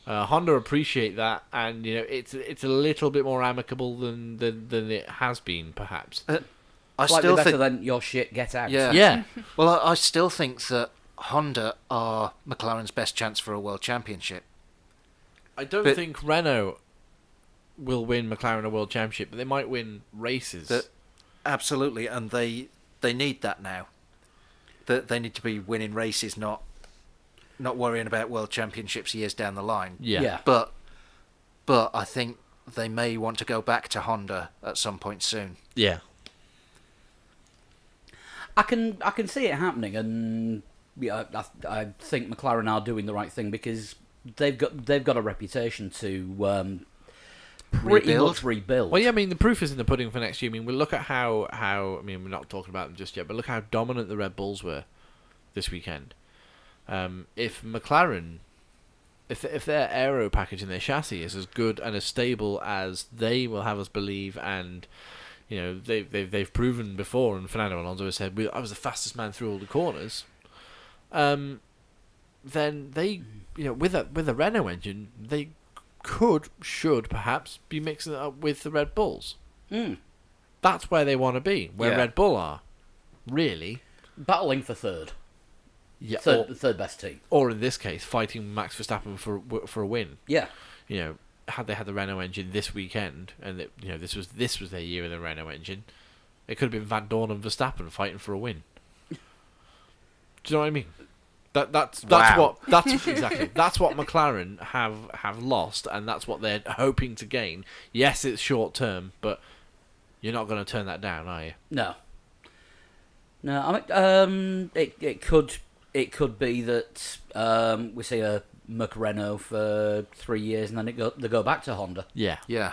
Honda appreciate that, and it's a little bit more amicable than it has been, perhaps. I Slightly still better think. than your shit, get out. Yeah. Well, I still think that Honda are McLaren's best chance for a world championship. I don't But- think Renault will win McLaren a world championship, but they might win races. Absolutely, and they need that now. That they need to be winning races, not worrying about world championships years down the line. Yeah. But I think they may want to go back to Honda at some point soon. Yeah. I can see it happening, and I think McLaren are doing the right thing because they've got a reputation to pretty Rebuild. much rebuild. Well, yeah, I mean, the proof is in the pudding for next year. I mean, we'll look at how I mean, we're not talking about them just yet, but look how dominant the Red Bulls were this weekend. If McLaren, if their aero package and their chassis is as good and as stable as they will have us believe, and they've proven before, and Fernando Alonso has said, "I was the fastest man through all the corners," then they, with a Renault engine, they should perhaps be mixing it up with the Red Bulls. That's where they want to be, where Yeah. Red Bull are, really. Battling for third. Yeah, Third best team. or in this case, fighting Max Verstappen for a win. Yeah. Had they had the Renault engine this weekend, and this was their year in the Renault engine, it could have been Van Dorn and Verstappen fighting for a win. Do you know what I mean? That's Wow. exactly that's what McLaren have lost, and that's what they're hoping to gain. Yes, it's short term, but you're not going to turn that down, are you? No. I mean, it could be that we see a McRenault for 3 years and then they go back to Honda. Yeah. Yeah.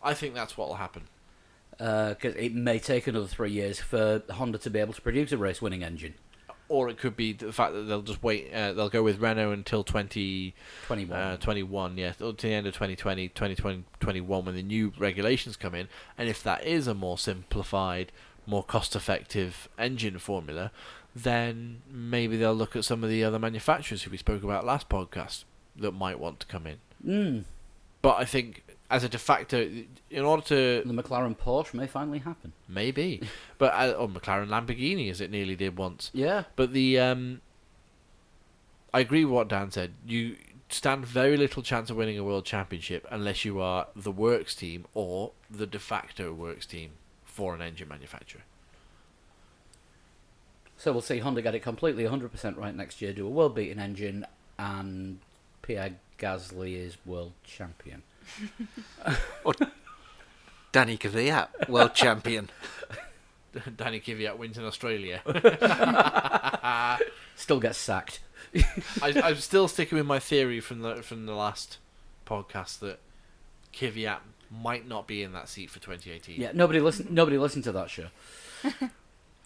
I think that's what will happen. Because it may take another 3 years for Honda to be able to produce a race-winning engine. Or it could be the fact that they'll just wait. They'll go with Renault until 21. 21, yeah, to the end of 2020, 2021, when the new regulations come in. And if that is a more simplified, more cost-effective engine formula, then maybe they'll look at some of the other manufacturers who we spoke about last podcast that might want to come in. But I think as a de facto, in order to... The McLaren Porsche may finally happen. Maybe. But or McLaren Lamborghini, as it nearly did once. Yeah. But I agree with what Dan said. You stand very little chance of winning a world championship unless you are the works team or the de facto works team for an engine manufacturer. So we'll see Honda get it completely 100% right next year, do a world-beating engine, and Pierre Gasly is world champion. Or Danny Kvyat, world champion. Danny Kvyat wins in Australia. Still gets sacked. I'm still sticking with my theory from the last podcast that Kvyat might not be in that seat for 2018. Yeah, nobody listened to that show.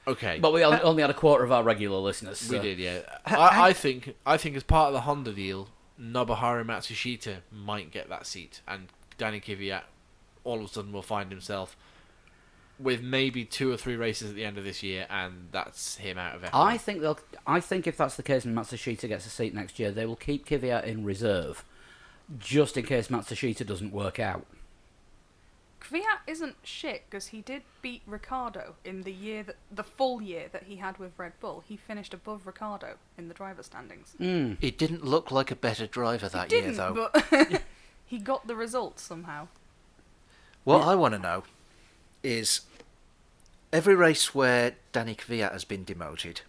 Okay. But we only had a quarter of our regular listeners. So. We did, yeah. I think as part of the Honda deal, Nobuharu Matsushita might get that seat, and Danny Kvyat all of a sudden will find himself with maybe 2 or 3 races at the end of this year, and that's him out of F1. I think if that's the case and Matsushita gets a seat next year, they will keep Kvyat in reserve, just in case Matsushita doesn't work out. Kvyat isn't shit because he did beat Ricciardo in the full year that he had with Red Bull. He finished above Ricciardo in the driver standings. He didn't look like a better driver that He year, didn't, though. but he got the results somehow. What I want to know is every race where Danny Kvyat has been demoted,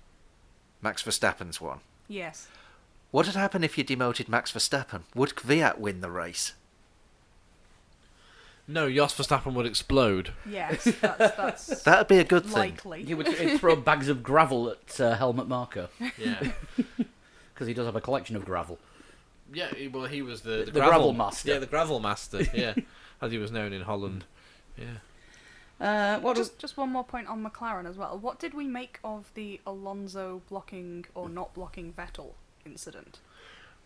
Max Verstappen's won. Yes. What would happen if you demoted Max Verstappen? Would Kvyat win the race? No, Jos Verstappen would explode. Yes, that's That'd be a good thing. likely. He would throw bags of gravel at Helmut Marko, Yeah. because he does have a collection of gravel. Yeah, well, he was the gravel master. Yeah, the gravel master, yeah. As he was known in Holland. Yeah. Just one more point on McLaren as well. What did we make of the Alonso blocking or not blocking Vettel incident?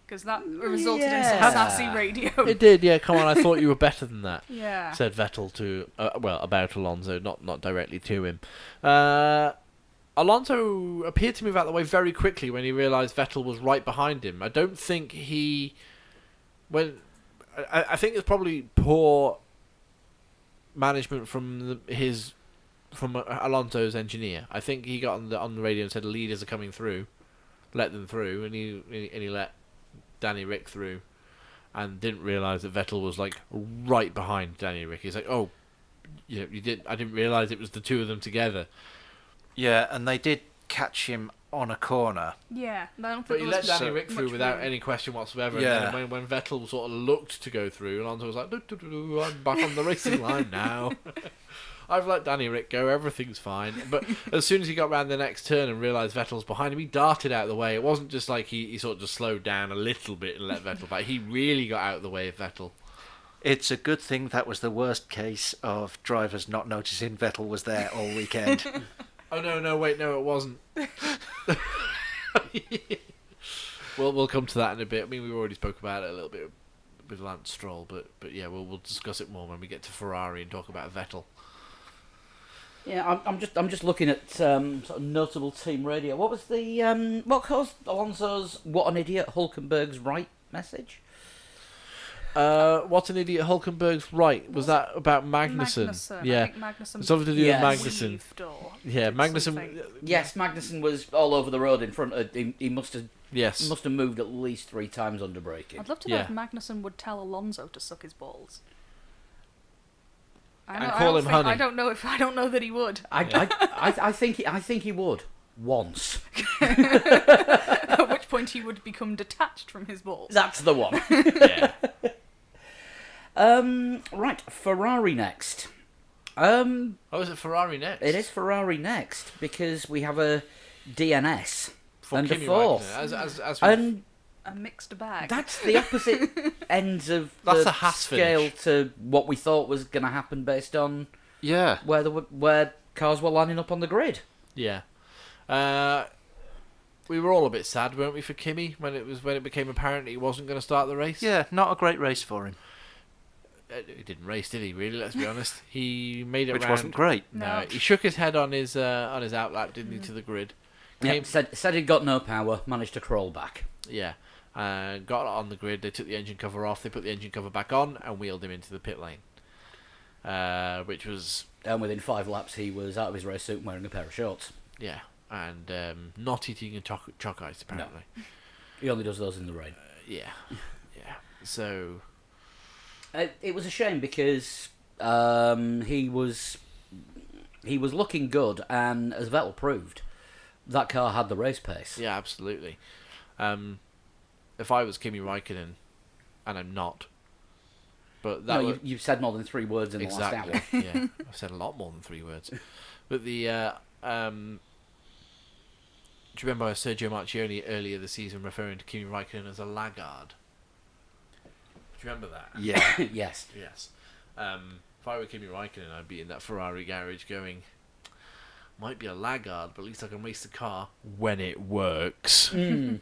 Because that resulted in some Yeah. sassy radio. It did, yeah, come on, I thought you were better than that. Yeah. Said Vettel to, about Alonso, not directly to him. Alonso appeared to move out of the way very quickly when he realised Vettel was right behind him. I don't think he... I think it's probably poor management from Alonso's engineer. I think he got on the radio and said leaders are coming through, let them through, and he let Danny Rick through, and didn't realise that Vettel was like right behind Danny Rick. He's like, oh, you did. I didn't realise it was the two of them together. Yeah, and they did catch him on a corner. Yeah. I don't think But he there let was Danny Rick through much without room. any question whatsoever. Yeah. And then when Vettel sort of looked to go through, Alonso was like, I'm back on the racing line now. I've let Danny Rick go, everything's fine. But as soon as he got round the next turn and realised Vettel's behind him, he darted out of the way. It wasn't just like he sort of just slowed down a little bit and let Vettel back. He really got out of the way of Vettel. It's a good thing that was the worst case of drivers not noticing Vettel was there all weekend. Oh, no, it wasn't. We'll come to that in a bit. I mean, we already spoke about it a little bit with Lance Stroll, but yeah, we'll discuss it more when we get to Ferrari and talk about Vettel. Yeah, I'm just looking at sort of notable team radio. What was the what caused Alonso's "What an idiot" Hulkenberg's right message? What an idiot Hulkenberg's right. Was that about Magnussen? Yeah. I think Magnussen Something to do Yes. with Magnussen. weaved or Yeah, did Magnussen. something. Yes, Magnussen was all over the road in front of. He must have Yes. moved at least 3 times under braking. I'd love to know Yeah. if Magnussen would tell Alonso to suck his balls. And call him honey. I don't know that he would. I think he would once. At which point he would become detached from his balls. That's the one. Yeah. Right, Ferrari next. Oh, is it Ferrari next? It is Ferrari next because we have a DNS For and a Kimi fourth. Raikkonen, as And A mixed bag. that's the opposite ends of That's the a Haas scale finish. to what we thought was going to happen based on Yeah. where cars were lining up on the grid. Yeah. We were all a bit sad, weren't we, for Kimi when it became apparent he wasn't going to start the race? Yeah, not a great race for him. He didn't race, did he? Really? Let's be honest. He made it Which round. wasn't great. No, No. he shook his head on his outlap, didn't he, to the grid? Yeah, Came- said he'd got no power, managed to crawl back. Yeah. Got on the grid, they took the engine cover off, they put the engine cover back on, and wheeled him into the pit lane. Which was, And within 5 laps, he was out of his race suit and wearing a pair of shorts. yeah, and not eating a chalk ice, apparently. He only does those in the rain. Yeah. Yeah. So, It was a shame because he was looking good, and as Vettel proved, that car had the race pace. yeah, absolutely. If I was Kimi Raikkonen, and I'm not, but that No, was, you've said more than 3 words in exactly. the last hour. Yeah, I've said a lot more than 3 words. But the do you remember Sergio Marchionne earlier this season referring to Kimi Raikkonen as a laggard? Do you remember that? Yeah. Yes. Yes. If I were Kimi Raikkonen, I'd be in that Ferrari garage going, might be a laggard, but at least I can race the car when it works. Mm.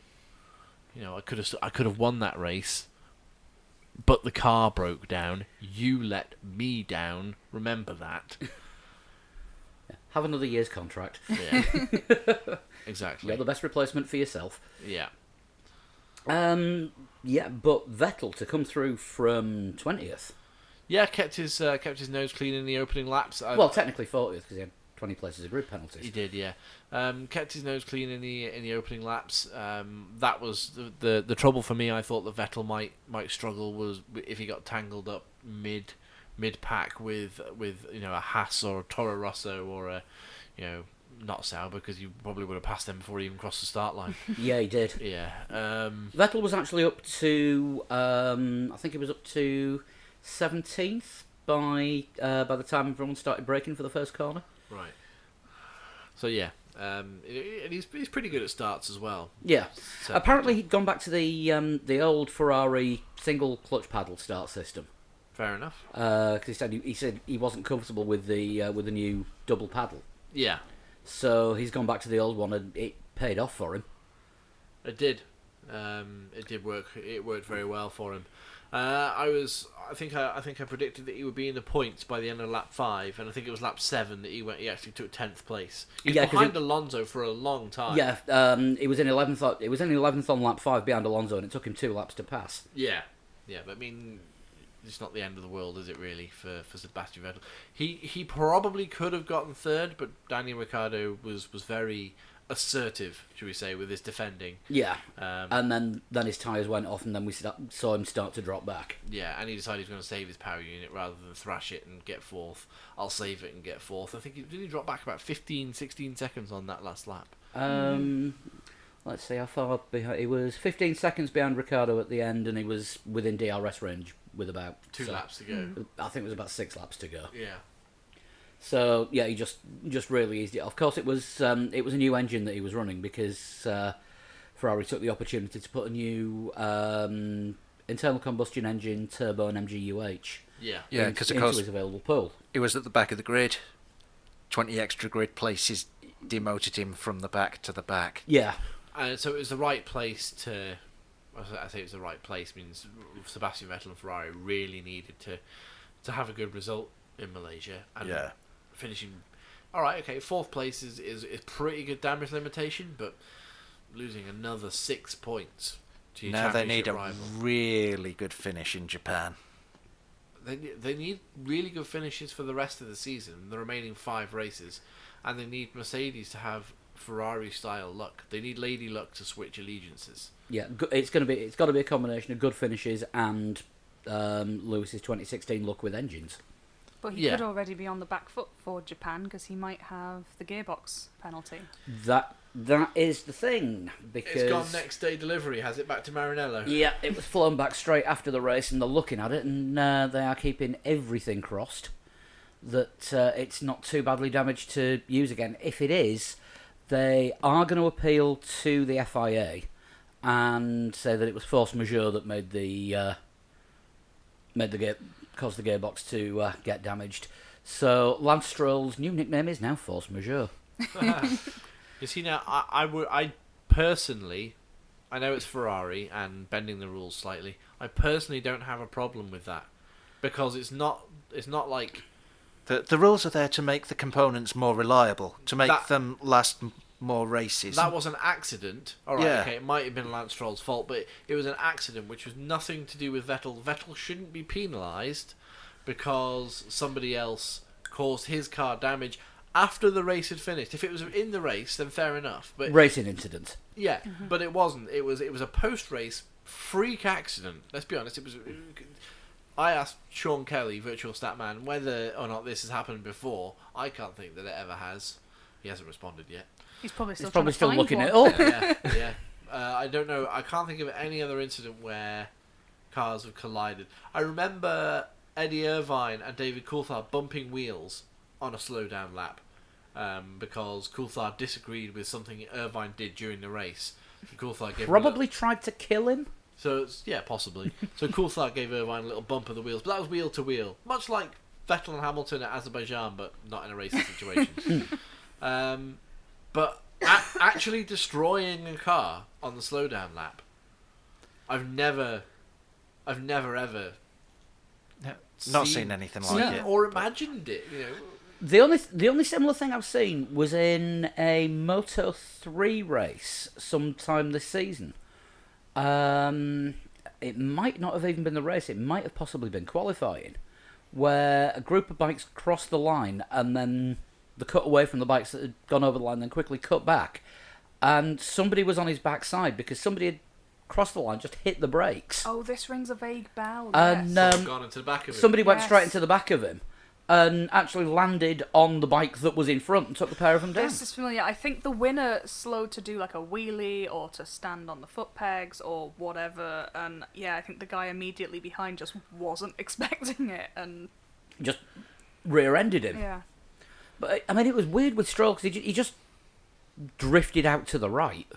You know, I could have won that race, but the car broke down. You let me down. Remember that. Have another year's contract. Yeah. Exactly. You're the best replacement for yourself. Yeah. Yeah, but Vettel to come through from 20th. Yeah, kept his nose clean in the opening laps. Well, technically 40th because he had 20 places of grid penalties. He did, yeah. Kept his nose clean in the opening laps. That was the trouble for me. I thought that Vettel might struggle was if he got tangled up mid pack with a Haas or a Toro Rosso or a not Sauber, because you probably would have passed them before he even crossed the start line. Yeah, he did. Yeah. Vettel was actually up to I think it was up to 17th by the time everyone started braking for the first corner. Right. So yeah, and he's pretty good at starts as well. Yeah. So, Apparently he'd gone back to the old Ferrari single clutch paddle start system. fair enough. Because he said he wasn't comfortable with the new double paddle. Yeah, So he's gone back to the old one, and it paid off for him. it did. It did work. It worked very well for him. I think I predicted that he would be in the points by the end of lap 5, and I think it was lap 7 that he actually took 10th place. He's Yeah, 'cause behind it- Alonso for a long time. Yeah, it was in 11th. It was in 11th on lap 5 behind Alonso, and it took him 2 laps to pass. Yeah, but I mean, it's not the end of the world, is it really, for Sebastian Vettel? He probably could have gotten 3rd, but Daniel Ricciardo was very assertive, should we say, with his defending. Yeah, Um, and then his tyres went off, and then we saw him start to drop back. Yeah, and he decided he was going to save his power unit rather than thrash it and get 4th. I'll save it and get 4th. I think he dropped back about 15, 16 seconds on that last lap. Let's see how far behind. He was 15 seconds behind Ricciardo at the end, and he was within DRS range with about 2 laps to go. I think it was about 6 laps to go. Yeah. So yeah, he just really eased it off. Of course, it was a new engine that he was running because Ferrari took the opportunity to put a new internal combustion engine, turbo, and MGUH Yeah. Yeah, because of into course his available pool. it was at the back of the grid. 20 extra grid places demoted him from the back to the back. Yeah, And so it was the right place to. I say it was the right place means Sebastian Vettel and Ferrari really needed to have a good result in Malaysia. And Yeah. finishing. All right, okay, 4th place is pretty good damage limitation, but losing another 6 points to your Now they need championship a rival. really good finish in Japan. They need really good finishes for the rest of the season, the remaining 5 races, and they need Mercedes to have Ferrari style luck. They need Lady Luck to switch allegiances. yeah. It's got to be a combination of good finishes and Lewis's 2016 luck with engines. But he Yeah. could already be on the back foot for Japan because he might have the gearbox penalty. That is the thing because It's gone next day delivery, has it, back to Maranello? Yeah, it was flown back straight after the race, and they're looking at it, and they are keeping everything crossed that it's not too badly damaged to use again. If it is, they are going to appeal to the FIA and say that it was force majeure that caused the gearbox to get damaged. So Lance Stroll's new nickname is now Force Majeure. You see, now I personally, I know it's Ferrari and bending the rules slightly. I personally don't have a problem with that because it's not like The rules are there to make the components more reliable, to make That- them last more races. that was an accident. All right, Yeah. okay, it might have been Lance Stroll's fault, but it was an accident which was nothing to do with Vettel. Vettel shouldn't be penalised because somebody else caused his car damage after the race had finished. If it was in the race, then fair enough. But Racing incident. yeah, but it wasn't. It was a post-race freak accident. Let's be honest. I asked Sean Kelly, virtual stat man, whether or not this has happened before. I can't think that it ever has. He hasn't responded yet. He's probably still He's probably still trying to looking find it one. up. Yeah. I don't know. I can't think of any other incident where cars have collided. I remember Eddie Irvine and David Coulthard bumping wheels on a slowdown lap because Coulthard disagreed with something Irvine did during the race. And Coulthard gave him a Probably tried to kill him. So possibly. So Coulthard gave Irvine a little bump of the wheels, but that was wheel to wheel, much like Vettel and Hamilton at Azerbaijan, but not in a racing situation. But actually destroying a car on the slowdown lap, I've never ever Not seen anything like it. or imagined it. The only similar thing I've seen was in a Moto 3 race sometime this season. It might not have even been the race. It might have possibly been qualifying, where a group of bikes crossed the line and then the cut away from the bikes that had gone over the line, then quickly cut back, and somebody was on his backside because somebody had crossed the line, just hit the brakes, Oh, this rings a vague bell. and yes. Gone into the back of it. somebody went Yes. straight into the back of him and actually landed on the bike that was in front and took the pair of them down. This is familiar. I think the winner slowed to do like a wheelie or to stand on the foot pegs or whatever, and yeah, I think the guy immediately behind just wasn't expecting it, and Just rear-ended him. yeah. But I mean, it was weird with Stroll because he just drifted out to the right.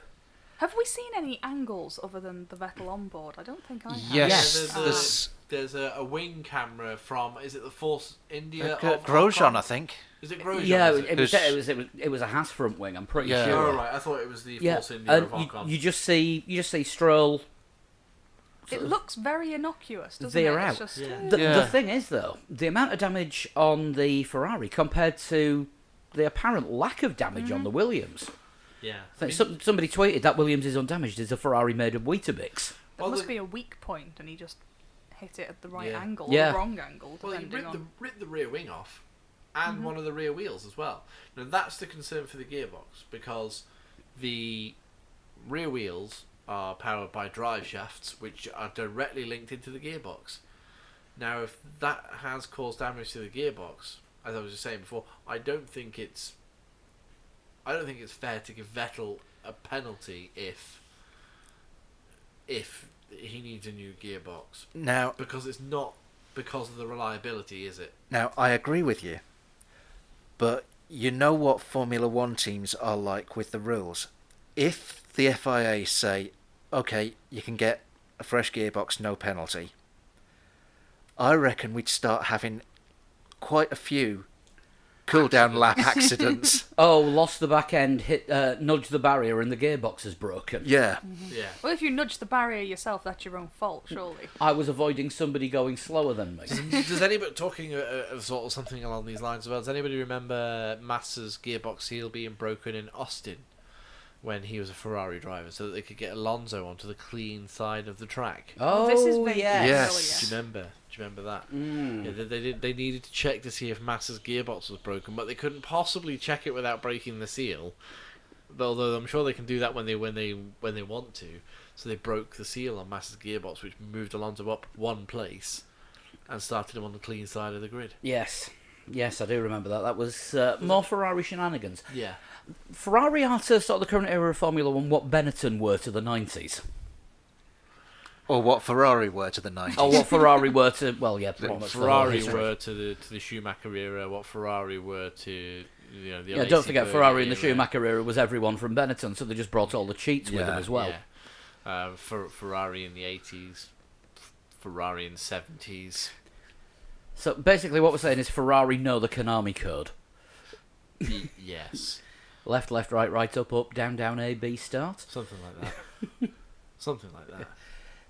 Have we seen any angles other than the Vettel on board? I don't think I have. Yes. There's a wing camera from, is it the Force India? of Hong Grosjean, Kong? I think. Is it Grosjean? Yeah, is it? it was a Haas front wing. I'm pretty Yeah. sure. Oh, right. I thought it was the Yeah, Force India of and Hong Kong. you just see Stroll. It looks very innocuous, doesn't Veer it? out. It's just, Yeah. The Yeah. thing is, though, the amount of damage on the Ferrari compared to the apparent lack of damage on the Williams. Yeah. I think somebody tweeted that Williams is undamaged. Is a Ferrari made of Weetabix? There Well, must the- be a weak point, and he just hit it at the right Yeah. angle, Yeah. or the wrong angle, Well, he depending on. ripped the rear wing off, and one of the rear wheels as well. Now that's the concern for the gearbox, because the rear wheels are powered by drive shafts, which are directly linked into the gearbox. Now, if that has caused damage to the gearbox, as I was just saying before, I don't think it's fair to give Vettel a penalty if he needs a new gearbox, Now, because it's not because of the reliability, is it? Now, I agree with you, but you know what Formula One teams are like with the rules. If the FIA say, okay, you can get a fresh gearbox, no penalty, I reckon we'd start having quite a few cool-down lap accidents. Oh, lost the back end, nudged the barrier, and the gearbox is broken. Yeah. Yeah. Well, if you nudge the barrier yourself, that's your own fault, surely. I was avoiding somebody going slower than me. Does anybody, talking of sort of something along these lines as well, does anybody remember Massa's gearbox seal being broken in Austin when he was a Ferrari driver, so that they could get Alonso onto the clean side of the track? Oh, this is vaguely Yes. Do you remember? that? Mm. Yeah, they needed to check to see if Massa's gearbox was broken, but they couldn't possibly check it without breaking the seal. Although I'm sure they can do that when they want to. So they broke the seal on Massa's gearbox, which moved Alonso up one place and started him on the clean side of the grid. Yes, I do remember that. That was more Ferrari shenanigans. Yeah. Ferrari are to sort of the current era of Formula One what Benetton were to the 90s. Or what Ferrari were to the 90s. Or what Ferrari were to, well, yeah, pretty What much the whole Ferrari history. were to the Schumacher era, what Ferrari were to the Yeah, don't forget Alesi Ferrari in the era. Schumacher era was everyone from Benetton, so they just brought all the cheats with Yeah. them as well. Yeah. Ferrari in the 80s, Ferrari in the 70s. So basically what we're saying is Ferrari know the Konami code. Yes. Left, right, up, down, A, B, start. Something like that. Something like that.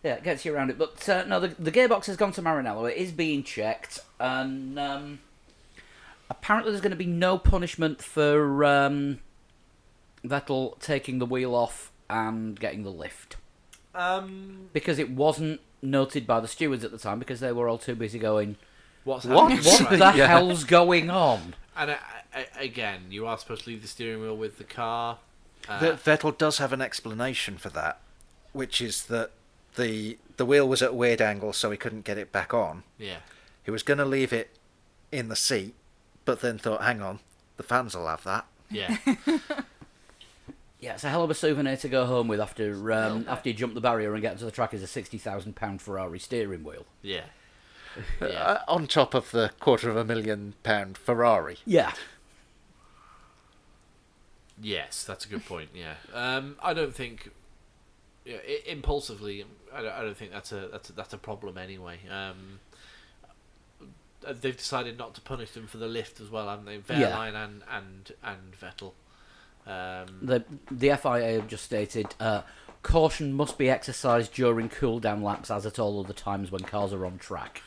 Yeah, it gets you around it. But no, the gearbox has gone to Maranello. It is being checked, and apparently there's going to be no punishment for Vettel taking the wheel off and getting the lift. Because it wasn't noted by the stewards at the time, because they were all too busy going, What what the Yeah. hell's going on? And again, you are supposed to leave the steering wheel with the car. Vettel does have an explanation for that, which is that the wheel was at a weird angle, so he couldn't get it back on. Yeah. He was going to leave it in the seat, but then thought, hang on, the fans will have that. Yeah. Yeah, it's a hell of a souvenir to go home with after you jump the barrier and get into the track is a £60,000 Ferrari steering wheel. Yeah. Yeah. On top of the £250,000 Ferrari. Yeah. Yes, that's a good point. Yeah. I don't think. Yeah, impulsively, I don't think that's a problem anyway. They've decided not to punish them for the lift as well, haven't they? Wehrlein and Vettel. The FIA have just stated caution must be exercised during cool down laps as at all other times when cars are on track.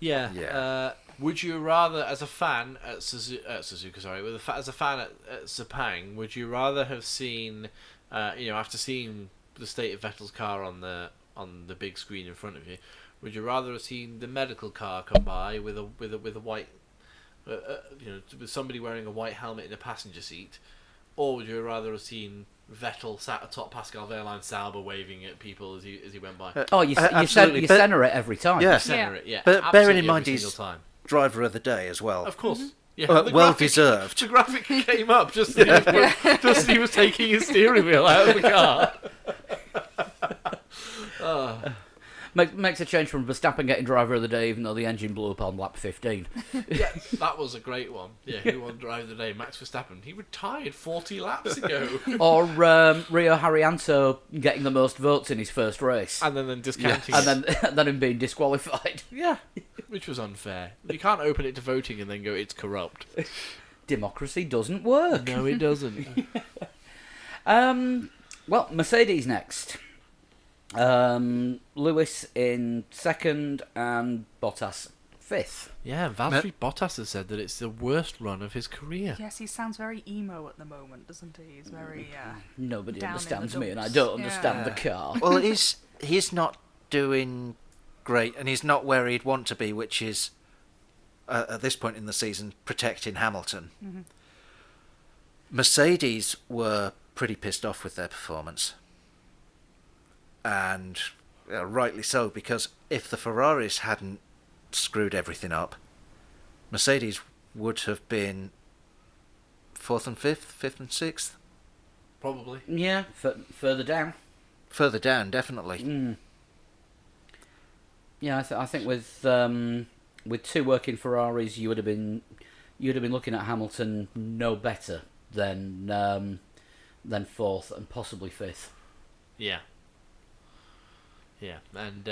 Yeah. Yeah. Would you rather, as a fan at Suzuka, as a fan at Sepang, would you rather have seen, after seeing the state of Vettel's car on the big screen in front of you, would you rather have seen the medical car come by with a white, with somebody wearing a white helmet in a passenger seat, or would you rather have seen Vettel sat atop Pascal Wehrlein Sauber waving at people as he went by? You absolutely, but- center it every time. Yeah. Center it, yeah. But bearing in absolutely mind every he's single time. driver of the day as well. Of course. Yeah, the Well graphic- deserved. The graphic came up just as he was taking his steering wheel out of the car. Makes a change from Verstappen getting driver of the day, even though the engine blew up on lap 15. Yeah, that was a great one. Yeah, who won drive of the day? Max Verstappen. He retired 40 laps ago. Or Rio Haryanto getting the most votes in his first race, And then discounting and it. then him being disqualified. Yeah, which was unfair. You can't open it to voting and then go, it's corrupt. Democracy doesn't work. No, it doesn't. Well, Mercedes next. Lewis in second and Bottas fifth. Yeah, Valtteri Bottas has said that it's the worst run of his career. Yes, he sounds very emo at the moment, doesn't he? He's very Nobody Down in understands the me, and I dumps. don't Yeah. understand the car. Well, he's not doing great, and he's not where he'd want to be, which is at this point in the season protecting Hamilton. Mm-hmm. Mercedes were pretty pissed off with their performance, and rightly so, because if the Ferraris hadn't screwed everything up, Mercedes would have been fourth and fifth and sixth. Probably. Yeah, further down. Further down, definitely. Yeah, I think with two working Ferraris, you would have been looking at Hamilton no better than fourth and possibly fifth. Yeah. Yeah, and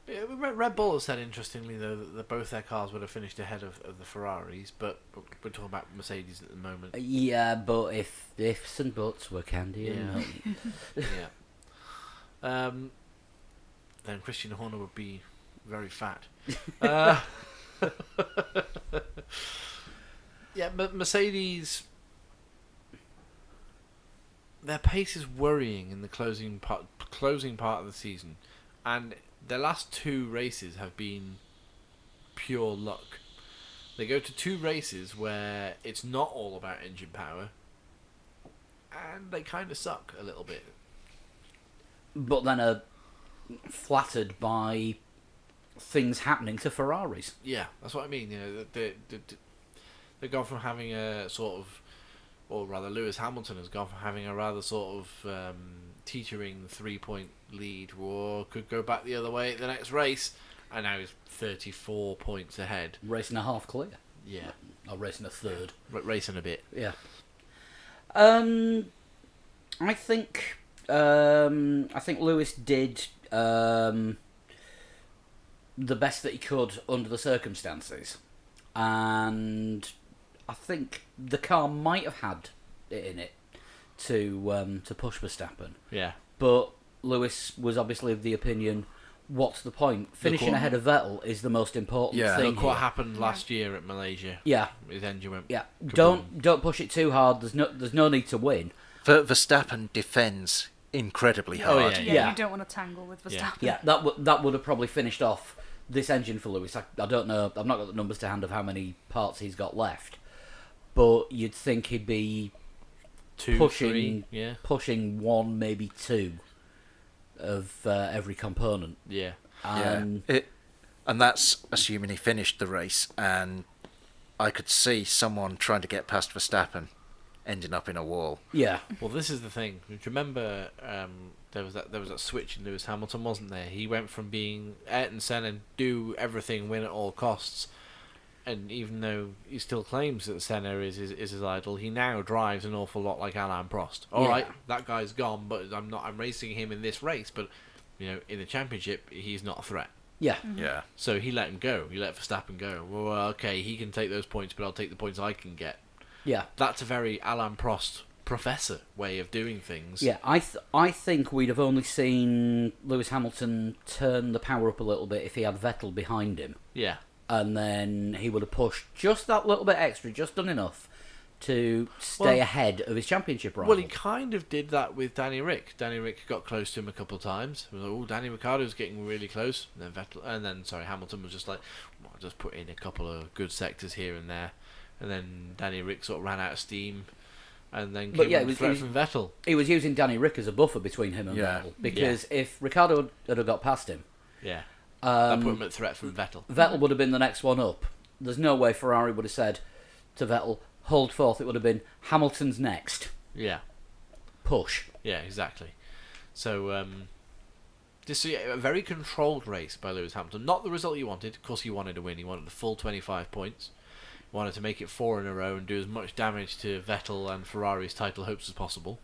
Red Bull has said, interestingly, though, that both their cars would have finished ahead of the Ferraris, but we're talking about Mercedes at the moment. Yeah, but if ifs and buts were candy and milk. Yeah. Then Christian Horner would be very fat. Yeah, but Mercedes, their pace is worrying in the closing part of the season, and their last two races have been pure luck. They go to two races where it's not all about engine power, and they kind of suck a little bit. But then are flattered by things happening to Ferraris. Yeah, that's what I mean. You know, they've gone from having a sort of, or rather, Lewis Hamilton has gone from having a rather sort of teetering 3-point lead, or could go back the other way at the next race, and now he's 34 points ahead. Racing a half clear. Yeah, Or racing a third. racing a bit. Yeah. I think Lewis did the best that he could under the circumstances, and I think the car might have had it in it to push Verstappen, Yeah, but Lewis was obviously of the opinion, what's the point? Finishing ahead of Vettel is the most important Yeah. thing look what here. happened last year at Malaysia. Yeah, His engine went. yeah. kaboom. Don't push it too hard. There's no need to win. Verstappen defends incredibly Oh, hard. yeah. Yeah, you don't want to tangle with Yeah. Verstappen. Yeah, that would have probably finished off this engine for Lewis. I don't know. I've not got the numbers to hand of how many parts he's got left, but you'd think he'd be 2, pushing 3, yeah, pushing one, maybe two of every component. yeah. And And that's assuming he finished the race, and I could see someone trying to get past Verstappen ending up in a wall. yeah, Well, this is the thing. Do you remember there was that switch in Lewis Hamilton, wasn't there? He went from being Ayrton Senna, do everything, win at all costs, and even though he still claims that Senna is his idol, he now drives an awful lot like Alain Prost. All Yeah. right, that guy's gone, but I'm racing him in this race, but in the championship, he's not a threat. yeah, Yeah. So he let him go. He let Verstappen go. Well, okay, he can take those points, but I'll take the points I can get. yeah, That's a very Alain Prost professor way of doing things. Yeah, I think we'd have only seen Lewis Hamilton turn the power up a little bit if he had Vettel behind him. Yeah. And then he would have pushed just that little bit extra, just done enough to stay ahead of his championship rival. Well, he kind of did that with Danny Rick. Danny Rick got close to him a couple of times. It was like, oh, Danny Ricciardo's getting really close. And then Hamilton was just like, well, I'll just put in a couple of good sectors here and there. And then Danny Rick sort of ran out of steam. And then came a threat from Vettel. He was using Danny Rick as a buffer between him and Vettel. Because if Ricciardo had got past him... Yeah. That put him at threat from Vettel. Vettel would have been the next one up. There's no way Ferrari would have said to Vettel, hold forth. It would have been Hamilton's next. Yeah. Push. Yeah, exactly. So, this is a very controlled race by Lewis Hamilton. Not the result he wanted. Of course, he wanted to win. He wanted the full 25 points. He wanted to make it 4 in a row and do as much damage to Vettel and Ferrari's title hopes as possible.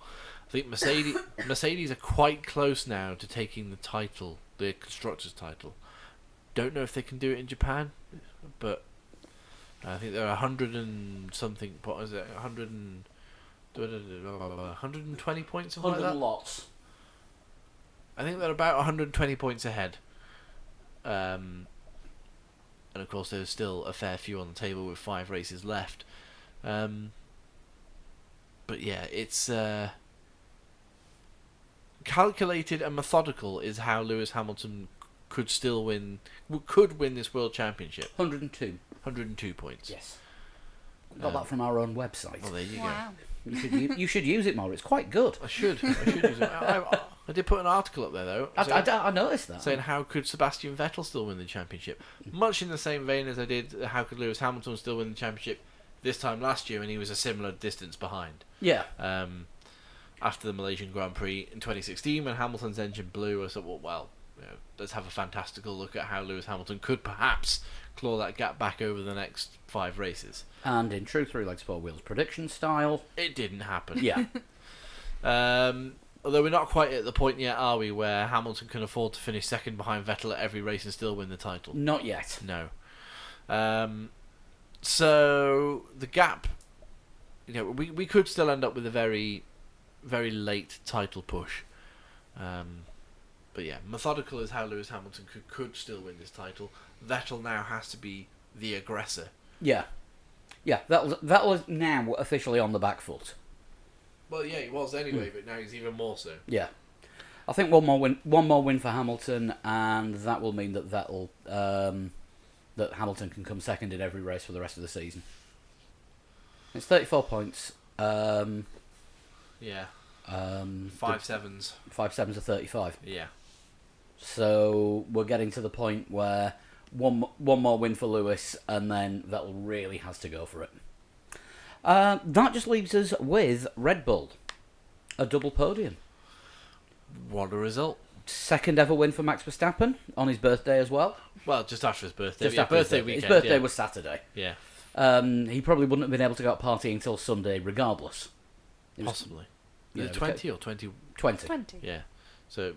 I think Mercedes are quite close now to taking the title, the constructors' title. Don't know if they can do it in Japan, but I think there are 100 and something. What is it? 120 points, something like 100 that. lots. I think they're about 120 points ahead. And of course, there's still a fair few on the table with 5 races left. But yeah, it's calculated and methodical is how Lewis Hamilton could win this world championship. 102. 102 points. Yes. Got that from our own website. Well, there you Wow. You should use it more. It's quite good. go. I should use it. I did put an article up there though. I noticed that. Saying how could Sebastian Vettel still win the championship? Much in the same vein as I did how could Lewis Hamilton still win the championship this time last year when he was a similar distance behind. Yeah. After the Malaysian Grand Prix in 2016 when Hamilton's engine blew, I thought, well, let's have a fantastical look at how Lewis Hamilton could perhaps claw that gap back over the next 5 races. And in true 3 legs 4 wheels prediction style, It didn't happen. yeah. Although we're not quite at the point yet, are we, where Hamilton can afford to finish second behind Vettel at every race and still win the title? Not yet. No. So the gap, we could still end up with a very, very late title push. But yeah, methodical is how Lewis Hamilton could still win this title. Vettel now has to be the aggressor. Yeah. Yeah, that was now officially on the back foot. Well, yeah, he was anyway, but now he's even more so. Yeah. I think one more win for Hamilton, and that will mean that that Hamilton can come second in every race for the rest of the season. It's 34 points. Yeah. 5 7s. 5 7s are 35. Yeah. So we're getting to the point where one more win for Lewis, and then Vettel really has to go for it. That just leaves us with Red Bull, a double podium. What a result. Second ever win for Max Verstappen on his birthday as well. Well, just after his birthday. Just yeah, after birthday his weekend. His birthday yeah. was Saturday. Yeah. He probably wouldn't have been able to go out partying until Sunday regardless. It was, Possibly. you Was it know, 20 or 20? 20. 20. Yeah. So,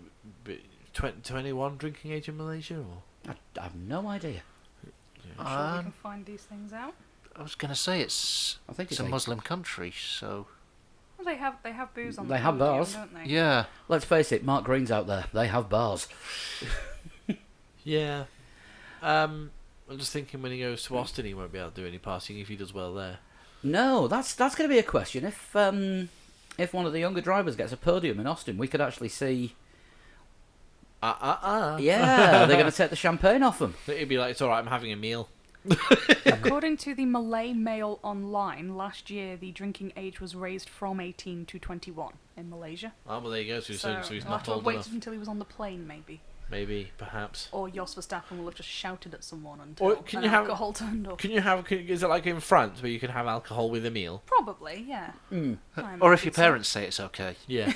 21 drinking age in Malaysia? Or? I have no idea. I'm sure we can find these things out. I was going to say it's I think a it's eight. Muslim country, so Well, they have booze on They the have podium, bars. don't they? yeah. Let's face it, Mark Green's out there. They have bars. Yeah. I'm just thinking when he goes to Austin, he won't be able to do any partying if he does well there. No, that's going to be a question. If one of the younger drivers gets a podium in Austin, we could actually see. Yeah, they're going to take the champagne off them. It'd be like, it's alright, I'm having a meal. According to the Malay Mail Online, last year the drinking age was raised from 18 to 21 in Malaysia. Oh, well, there you go. So he's So not he'll have to have old waited enough. until he was on the plane, maybe. Maybe, perhaps. Or Jos Verstappen will have just shouted at someone until Or can you have- alcohol turned up. Is it like in France where you can have alcohol with a meal? Probably, yeah. Mm. I Or if imagine your so. parents say it's okay. Yeah.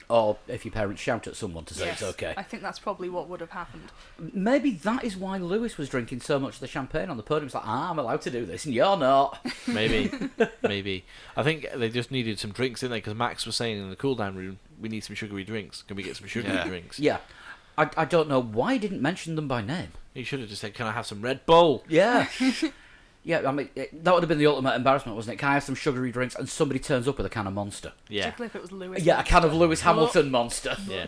Or if your parents shout at someone to say Yes, it's okay. I think that's probably what would have happened. Maybe that is why Lewis was drinking so much of the champagne on the podium. It's like, I'm allowed to do this and you're not. Maybe. Maybe. I think they just needed some drinks, didn't they? Because Max was saying in the cool-down room, we need some sugary drinks. Can we get some sugary Yeah. drinks? Yeah. I don't know why he didn't mention them by name. He should have just said, can I have some Red Bull? Yeah. Yeah, I mean, that would have been the ultimate embarrassment, wasn't it? Can I have some sugary drinks? And somebody turns up with a can of Monster. Yeah. Particularly if it was Lewis. Yeah, a can of Lewis Hamilton Monster. Yeah.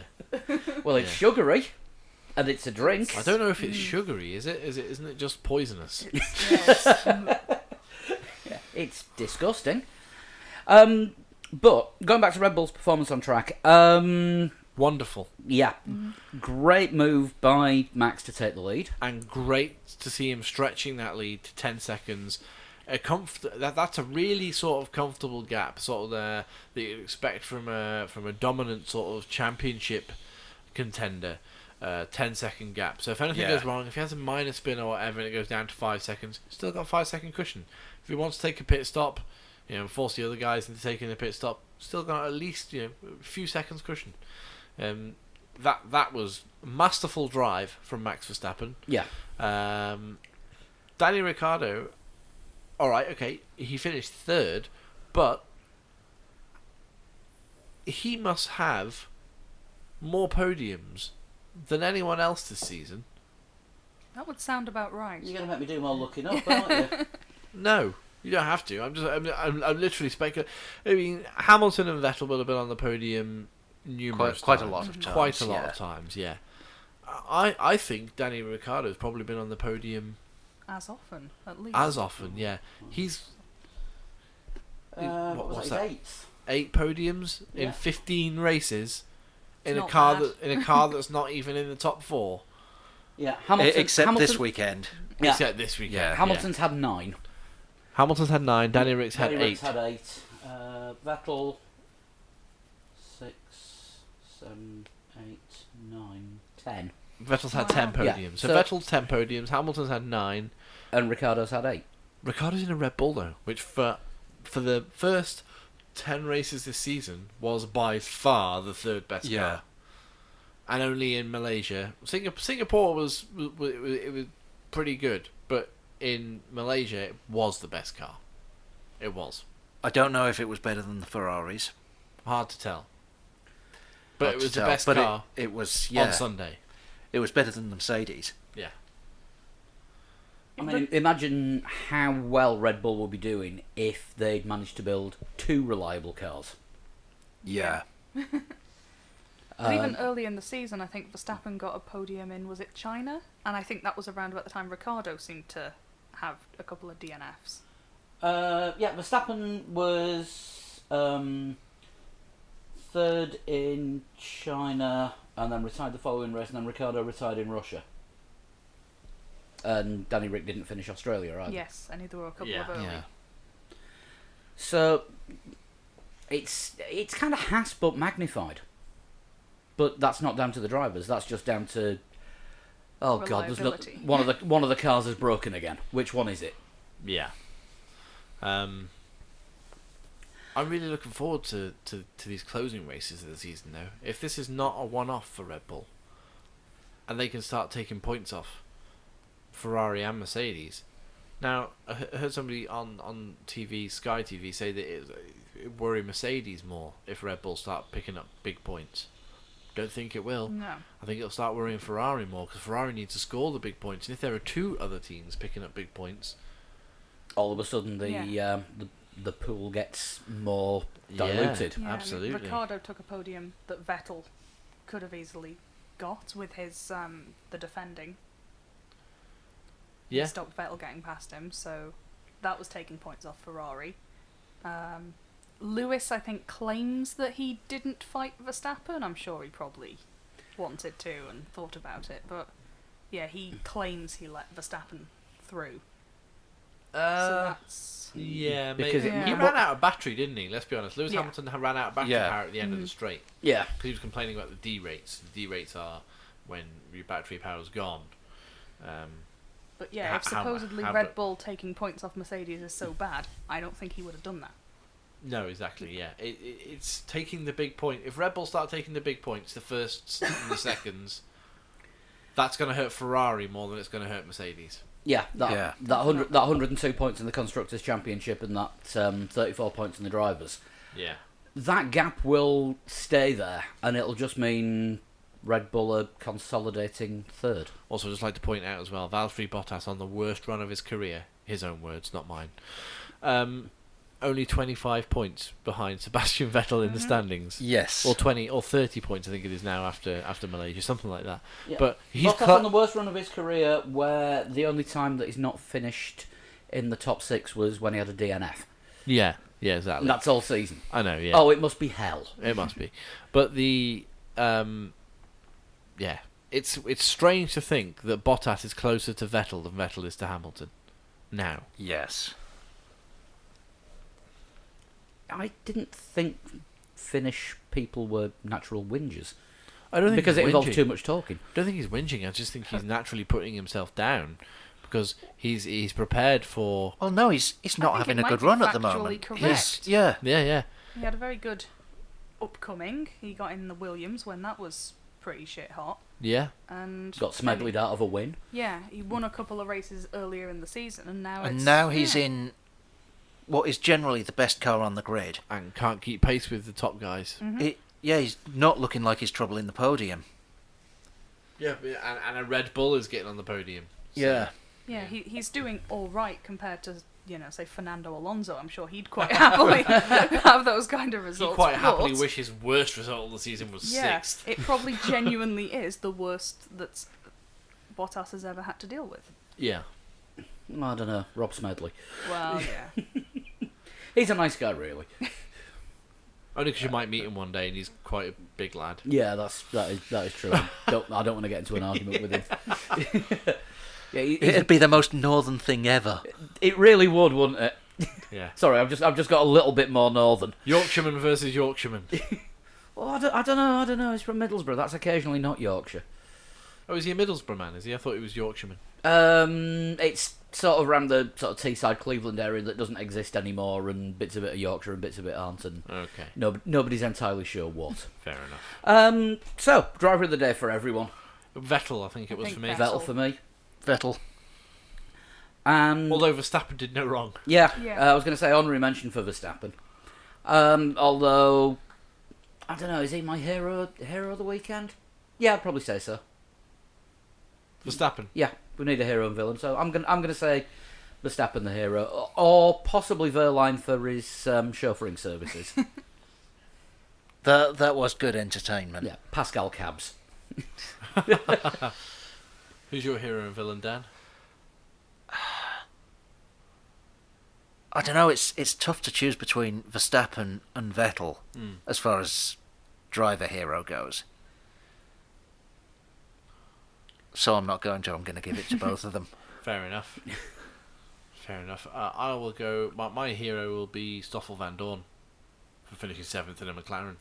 Well, it's Yeah. sugary, and it's a drink. I don't know if it's sugary, is it? Isn't it just poisonous? Yes. It's disgusting. But going back to Red Bull's performance on track, Wonderful. yeah, great move by Max to take the lead. And great to see him stretching that lead to 10 seconds. That's a really sort of comfortable gap, sort of that you expect from a dominant sort of championship contender. 10-second gap. So if anything goes wrong, if he has a minor spin or whatever, and it goes down to 5 seconds, still got a 5-second cushion. If he wants to take a pit stop, force the other guys into taking a pit stop, still got at least a few seconds cushion. That was a masterful drive from Max Verstappen. Yeah. Danny Ricciardo, alright, okay, he finished third, but he must have more podiums than anyone else this season. That would sound about right. You're going to make me do more looking up, aren't you? No, you don't have to. I'm literally speculating. I mean, Hamilton and Vettel would have been on the podium numerous Quite a times. lot of times. Quite a lot of times, yeah. I think Danny Ricciardo's probably been on the podium As often, at least. as often, yeah. He's What's that? Eighth? 8 podiums Yeah. in 15 races in a not car bad. that's not even in the top 4. Yeah, Hamilton. Except Hamilton, this weekend. Yeah. Except this weekend. Yeah. Hamilton's had 9. Hamilton's had 9. Danny Rick's had Danny 8. Rick's had 8. Vettel 6, 7, 8, 9, 10. Vettel's had Wow. 10 Yeah, podiums. So so- Vettel's 10 podiums. Hamilton's had 9. And Ricciardo's had 8. Ricciardo's in a Red Bull though, which for the first 10 races this season was by far the third best car. And only in Malaysia, Singapore was pretty good, but in Malaysia it was the best car. It was I don't know if it was better than the Ferraris. hard to tell, but Hard it to was the tell, best but car It was on Sunday. It was better than the Mercedes. Yeah, I mean, imagine how well Red Bull would be doing if they'd managed to build 2 reliable cars. Yeah. But even early in the season, I think Verstappen got a podium in, was it China? And I think that was around about the time Ricciardo seemed to have a couple of DNFs. Yeah, Verstappen was 3rd in China and then retired the following race, and then Ricciardo retired in Russia. And Danny Rick didn't finish Australia either. Yes, and there were a couple Yeah. of early. Yeah. So it's kind of Haas but magnified. But that's not down to the drivers. That's just down to there's Reliability. one of the cars is broken again. Which one is it? yeah. I'm really looking forward to these closing races of the season, though. If this is not a one-off for Red Bull, and they can start taking points off Ferrari and Mercedes. Now, I heard somebody on TV, Sky TV, say that it worry Mercedes more if Red Bull start picking up big points. Don't think it will. No. I think it'll start worrying Ferrari more, because Ferrari needs to score the big points, and if there are 2 other teams picking up big points, All of a sudden the pool gets more diluted. Yeah, Absolutely. I mean, Ricciardo took a podium that Vettel could have easily got with his the defending. yeah, He stopped Vettel getting past him, so that was taking points off Ferrari. Lewis, I think, claims that he didn't fight Verstappen. I'm sure he probably wanted to and thought about it, but yeah, he claims he let Verstappen through. So that's yeah, Because maybe. it- He Yeah. ran out of battery, didn't he? Let's be honest. Lewis Yeah. Hamilton ran out of battery Yeah. power at the end of the straight. Yeah. Because he was complaining about the D rates. The D rates are when your battery power's gone. But yeah, How- if supposedly how- Red Bull taking points off Mercedes is so bad, I don't think he would have done that. No, exactly. Yeah, it's taking the big point. If Red Bull start taking the big points, the firsts and the seconds, that's going to hurt Ferrari more than it's going to hurt Mercedes. Yeah, Yeah. that 102 points in the Constructors' Championship and that 34 points in the Drivers. Yeah. That gap will stay there, and it'll just mean Red Bull are consolidating third. Also, I'd just like to point out as well, Valtteri Bottas on the worst run of his career, his own words, not mine. Only 25 points behind Sebastian Vettel in the standings. Yes. Or 20 or 30 points, I think it is now after Malaysia, something like that. Yeah. But he's Bottas on the worst run of his career, where the only time that he's not finished in the top 6 was when he had a DNF. Yeah, exactly. And that's all season. I know, yeah. Oh, it must be hell. It must be. But the it's strange to think that Bottas is closer to Vettel than Vettel is to Hamilton now. Yes. I didn't think Finnish people were natural whingers. I don't think Because he's it involves whinging. too much talking. I don't think he's whinging. I just think he's naturally putting himself down because he's prepared for. Well, no, he's not think having it a might good be run at the factually moment. correct. Yeah. Yeah. He had a very good upcoming. He got in the Williams when that was pretty shit hot. Yeah. And Got smuggled out of a win. Yeah, he won a couple of races earlier in the season, and now And it's... now he's yeah. in what is generally the best car on the grid. And can't keep pace with the top guys. He's not looking like he's troubling the podium. Yeah, and a Red Bull is getting on the podium. So. Yeah. Yeah, he's doing all right compared to, say, Fernando Alonso. I'm sure he'd quite happily have those kind of He results. quite happily but, wish his worst result of the season was yeah, 6th. it probably genuinely is the worst that Bottas has ever had to deal with. Yeah. I don't know. Rob Smedley. Well, yeah. He's a nice guy, really. Only because you might meet him one day and he's quite a big lad. Yeah, that is true. I don't want to get into an argument with him. Yeah, It'd be the most northern thing ever. it really would, wouldn't it? Yeah. Sorry, I've just got a little bit more northern. Yorkshireman versus Yorkshireman. Well, I don't know. He's from Middlesbrough. That's occasionally not Yorkshire. Oh, is he a Middlesbrough man? Is he? I thought he was Yorkshireman. It's sort of around the sort of Teesside, Cleveland area that doesn't exist anymore, and bits of it are Yorkshire and bits of it aren't, and Okay. nobody's entirely sure what. Fair enough. So driver of the day for everyone. Vettel, I think it was for me. Vettel. Vettel for me. Vettel. And Although Verstappen did no wrong. yeah, Yeah. I was going to say honorary mention for Verstappen. Although I don't know, is he my hero of the weekend? Yeah, I'd probably say so. Verstappen. Yeah, we need a hero and villain, so I'm gonna say Verstappen the hero, or possibly Verline for his chauffeuring services. That was good entertainment. Yeah, Pascal Cabs. Who's your hero and villain, Dan? I don't know. It's tough to choose between Verstappen and Vettel as far as driver hero goes. So I'm not going to. I'm going to give it to both of them. Fair enough. Fair enough. I will go. My hero will be Stoffel Van Dorn for finishing 7th in a McLaren.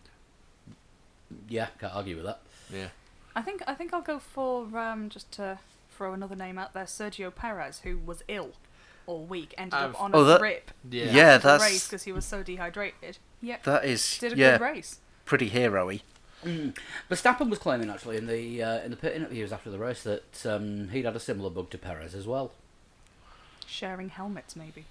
Yeah, can't argue with that. Yeah. I think I'll go for, just to throw another name out there, Sergio Perez, who was ill all week, ended up on a rip Yeah. Yeah, after the that's race because he was so dehydrated. Yep, that is did a good race. pretty hero-y. Verstappen was claiming actually in the pit interviews after the race that he'd had a similar bug to Perez as well. Sharing helmets, maybe.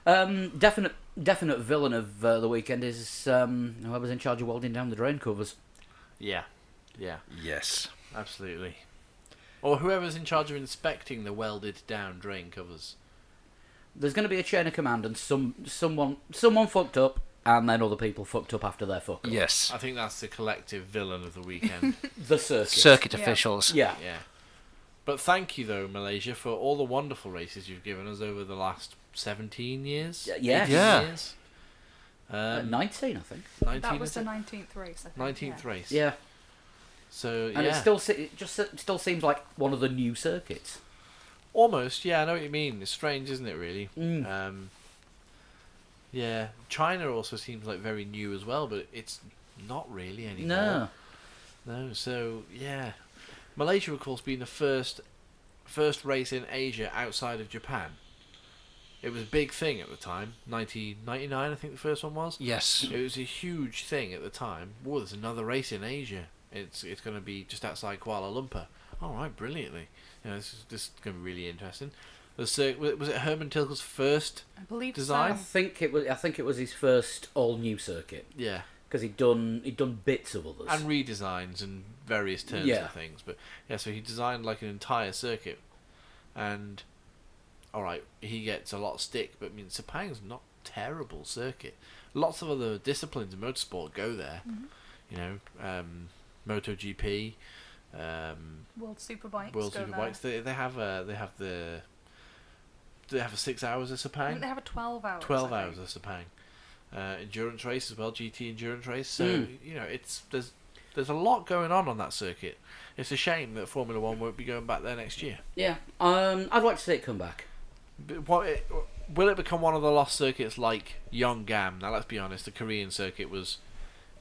Definite villain of the weekend is whoever's in charge of welding down the drain covers. Yeah. Yeah. Yes. Absolutely. Or whoever's in charge of inspecting the welded down drain covers. There's going to be a chain of command, and someone fucked up, and then other people fucked up after their fuck up. Yes. I think that's the collective villain of the weekend. The circuit. Circuit Yeah. officials. Yeah. Yeah. But thank you, though, Malaysia, for all the wonderful races you've given us over the last 17 years. Yeah. 18 Yeah. years. 19, I think. 19 That was is the it? 19th race, I think. 19th yeah. race. Yeah. So, And yeah. it still seems like one of the new circuits. Almost, yeah, I know what you mean. It's strange, isn't it, really? Yeah. China also seems like very new as well, but it's not really anymore. No, so, yeah. Malaysia, of course, being the first race in Asia outside of Japan. It was a big thing at the time. 1999, I think the first one was. Yes. It was a huge thing at the time. Whoa, there's another race in Asia. It's going to be just outside Kuala Lumpur. All right, brilliantly. You know, this is going to be really interesting. Was it Herman Tilke's first? I believe Design? I think it was his first all new circuit. Yeah. because he'd done bits of others. And redesigns and various turns Yeah. and things. But yeah, so he designed like an entire circuit. And alright, he gets a lot of stick, but I mean Sepang's not a terrible circuit. Lots of other disciplines in motorsport go there. You know, MotoGP, World Superbikes. World go Superbikes. there. They have a 6 hours of I think Sepang. they have a 12 hours. 12 I hours think. of Sepang. Endurance race as well, GT endurance race. So you know, there's a lot going on that circuit. It's a shame that Formula One won't be going back there next year. Yeah, I'd like to see it come back. But will it become one of the lost circuits like Yonggam? Now let's be honest, the Korean circuit was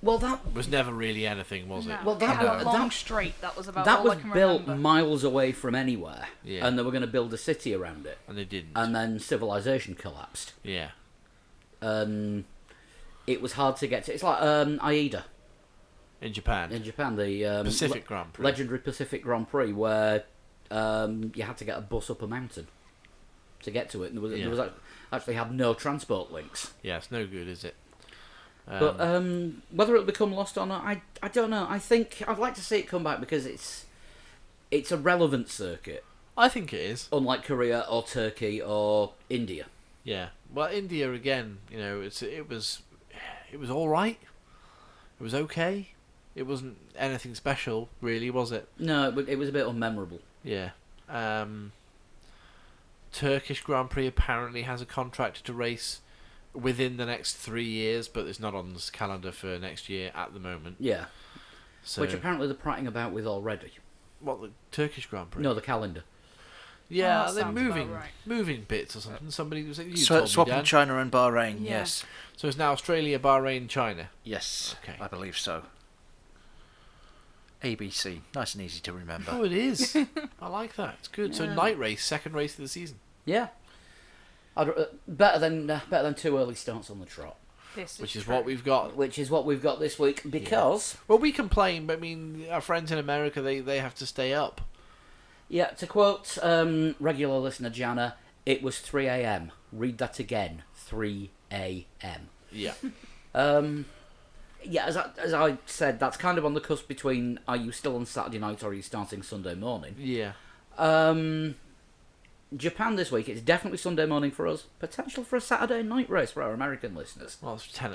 Well, that never really anything, was No. it? Well, They that- had a long that- straight. That was about that all was I can built remember. miles away from anywhere, Yeah. and they were going to build a city around it, And they didn't. and then civilization collapsed, Yeah. and it was hard to get to. It's like Aida In Japan. in Japan, the Pacific Grand Prix. legendary Pacific Grand Prix, where you had to get a bus up a mountain to get to it, and there was actually had no transport links. Yeah, it's no good, is it? But whether it'll become lost or not, I don't know. I think I'd like to see it come back because it's a relevant circuit, I think it is. unlike Korea or Turkey or India. Yeah. Well, India again, you know, it was all right. It was okay. It wasn't anything special, really, was it? No, it was a bit unmemorable. Yeah. Turkish Grand Prix apparently has a contract to race within the next 3 years, but it's not on the calendar for next year at the moment. Yeah, So, which apparently they're prattling about with already. what, the Turkish Grand Prix? No, the calendar. Yeah, that they're sounds about right. moving bits or something. Somebody was like, you told me, Swapping Dan. China and Bahrain, Yeah. yes. So it's now Australia, Bahrain, China. Yes, Okay. I believe so. ABC, nice and easy to remember. Oh, it is. I like that. It's good. So Yeah. night race, second race of the season. Yeah, better than 2 early starts on the trot, This Which is true. what we've got. which is what we've got this week because. Well, we complain, but I mean, our friends in America, they have to stay up. Yeah, to quote regular listener Jana, it was 3 a.m. Read that again, 3 a.m. Yeah. Yeah, as I said, that's kind of on the cusp between are you still on Saturday night or are you starting Sunday morning? Yeah. Japan this week, it's definitely Sunday morning for us. Potential for a Saturday night race for our American listeners. Well, it's 10.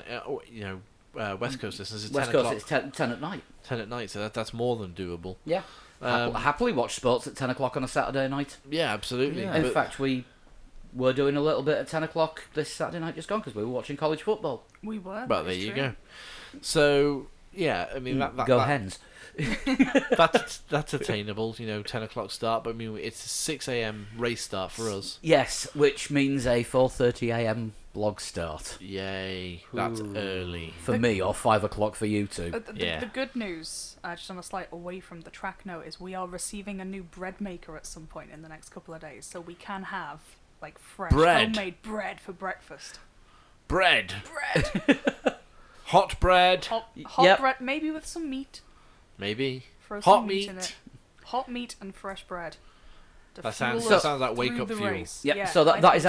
West Coast listeners, it's West 10 Coast, o'clock. it's 10 at night. 10 at night, so that's more than doable. Yeah. Happily watch sports at 10 o'clock on a Saturday night. Yeah, absolutely. In But- fact, we were doing a little bit at 10 o'clock this Saturday night just gone because we were watching college football. We were. Well, that there is you true. go. So, yeah, I mean, Go Hens. that's attainable, 10 o'clock start, but I mean, it's a 6 a.m. race start for us. Yes, which means a 4:30 a.m. blog start Yay, that's Ooh. early. for me, or 5 o'clock for you two. Yeah. The good news, just on a slight away from the track note, is we are receiving a new bread maker at some point in the next couple of days, so we can have like fresh Bread. homemade bread for breakfast. Bread. Bread, Hot bread. hot Yep. bread, maybe with some meat. Maybe. Throw Hot some meat in meat. it. Hot meat and fresh bread. To That fuel sounds- that us sounds like wake through up the fuel. race. Yep. Yeah, so I that think is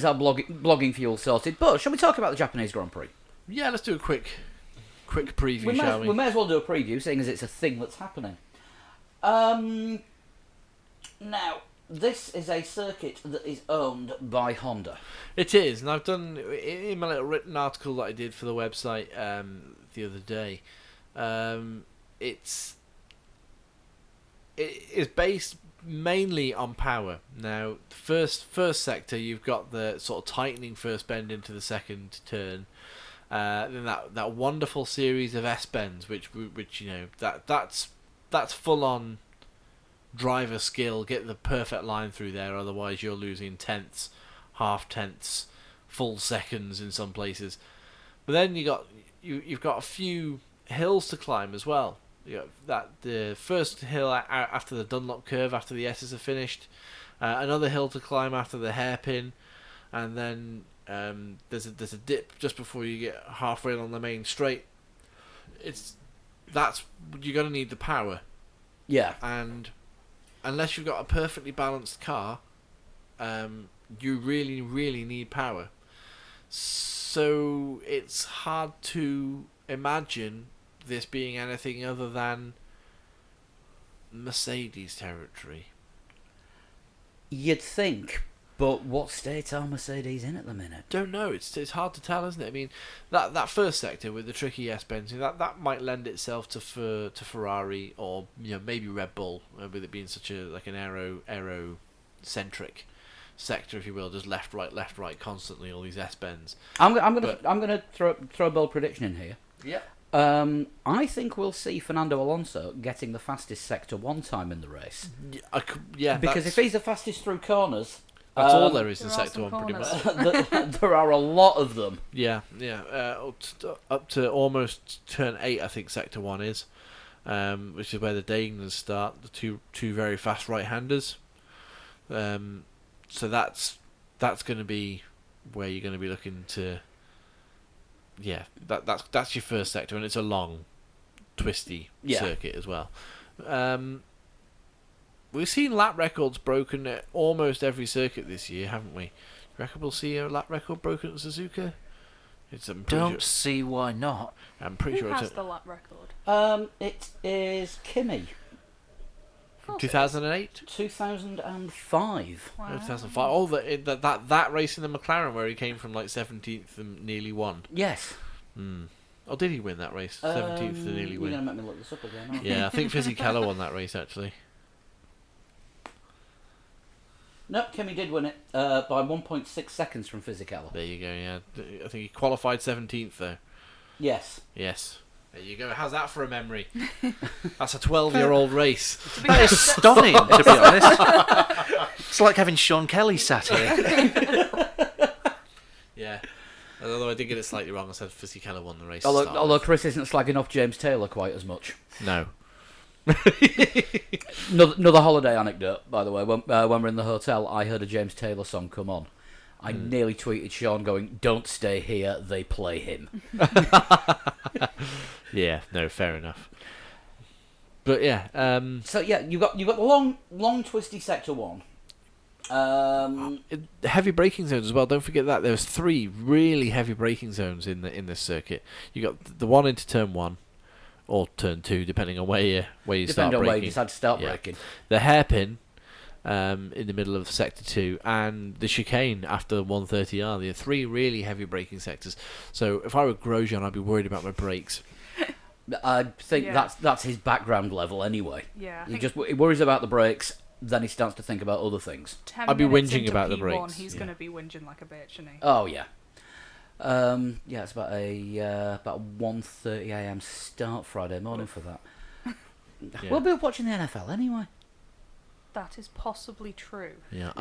our blogging fuel sorted. But shall we talk about the Japanese Grand Prix? Yeah, let's do a quick preview, shall we? We may as well do a preview, seeing as it's a thing that's happening. Now, this is a circuit that is owned by Honda. It is, and I've done in my little written article that I did for the website the other day. It is based mainly on power. Now, first sector, you've got the sort of tightening first bend into the second turn. Then that wonderful series of S bends, which that's full on driver skill. Get the perfect line through there, otherwise you're losing tenths, half tenths, full seconds in some places. But then you've got a few hills to climb as well. The first hill after the Dunlop curve, after the S's are finished, another hill to climb after the hairpin, and then there's a dip just before you get halfway along the main straight. You're gonna need the power, Yeah. and unless you've got a perfectly balanced car, you really, really need power. So it's hard to imagine this being anything other than Mercedes territory. You'd think, but what state are Mercedes in at the minute? Don't know. It's hard to tell, isn't it? I mean, that first sector with the tricky S-bends, that might lend itself to Ferrari or maybe Red Bull, with it being such an aero centric sector, if you will, just left right constantly, all these S-bends. I'm gonna throw a bold prediction in here. Yeah. I think we'll see Fernando Alonso getting the fastest Sector 1 time in the race. Because if he's the fastest through corners, that's all there is in there are Sector some 1, pretty corners. much. there are a lot of them. Yeah. Up to almost turn 8, I think Sector 1 is, which is where the Dageners start, the two very fast right-handers. So that's going to be where you're going to be looking to. Yeah, that's your first sector, and it's a long, twisty circuit as well. We've seen lap records broken at almost every circuit this year, haven't we? You reckon we'll see a lap record broken at Suzuka? Don't see why not. I'm pretty Who sure has it's the lap record? It is Kimi, Of course it is. 2008. 2005. Wow. 2005. Oh, that race in the McLaren where he came from like 17th and nearly won. Yes. Oh, did he win that race? 17th and nearly You're win. gonna make me look this up again, aren't you? Yeah, I think Fisichella won that race actually. No, Kimi did win it by 1.6 seconds from Fisichella. There you go. Yeah, I think he qualified 17th though. Yes. Yes. There you go. How's that for a memory? That's a 12-year-old race. To be That fair, is stunning, to be honest. It's like having Sean Kelly sat here. Yeah. Although I did get it slightly wrong. I said Fisichella won the race. to Although, start although with. Chris isn't slagging off James Taylor quite as much. No. Another holiday anecdote, by the way. When we're in the hotel, I heard a James Taylor song come on. I nearly tweeted Sean going, "Don't stay here, they play him." Yeah. No. Fair enough. But yeah. So yeah, you got the long twisty sector 1. Heavy braking zones as well. Don't forget that there's 3 really heavy braking zones in this circuit. You got the one into turn 1 or turn 2, depending on where you start Depending on braking. where you decide to start Yeah. braking. The hairpin in the middle of sector 2 and the chicane after 130R. There are 3 really heavy braking sectors. So if I were Grosjean, I'd be worried about my brakes. I think Yeah. that's his background level anyway. Yeah, I He think he worries about the brakes, then he starts to think about other things. 10 I'd be minutes whinging into about the P1, brakes, He's yeah. going to be whinging like a bitch, isn't he? Oh yeah. Yeah, it's about a 1:30 a.m. start Friday morning for that. Yeah. We'll be watching the NFL anyway. That is possibly true. Yeah,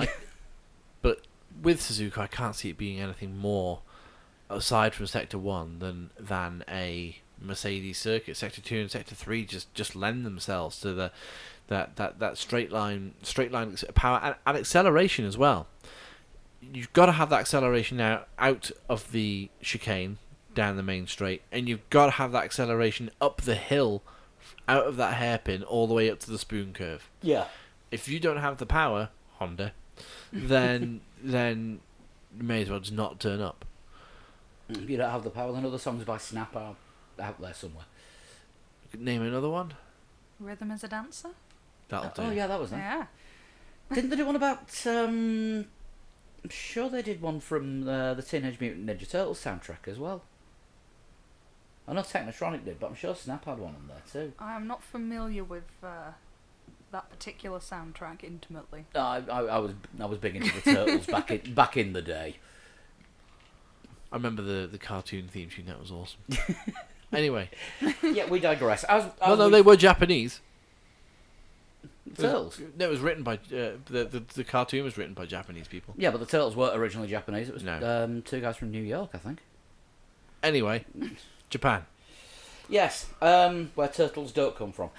but with Suzuka, I can't see it being anything more aside from Sector 1 than a Mercedes circuit. Sector 2 and Sector 3 just lend themselves to that straight line power and acceleration as well. You've got to have that acceleration now out of the chicane down the main straight, and you've got to have that acceleration up the hill out of that hairpin all the way up to the spoon curve. Yeah. If you don't have the power, Honda, then you may as well just not turn up. If you don't have the power, then other songs by Snap are out there somewhere. Name another one. Rhythm is a dancer? That'll do. Oh yeah, that was them. Yeah. Didn't they do one about? I'm sure they did one from the Teenage Mutant Ninja Turtles soundtrack as well. I know Technotronic did, but I'm sure Snap had one on there too. I am not familiar with that particular soundtrack intimately. I was big into the Turtles back in the day. I remember the cartoon theme tune. That was awesome. Anyway, Yeah, we digress. no, they were Japanese. Turtles. No, it was written by the cartoon was written by Japanese people. Yeah, but the Turtles weren't originally Japanese. It was No. 2 guys from New York, I think. Anyway, Japan. Yes, where turtles don't come from.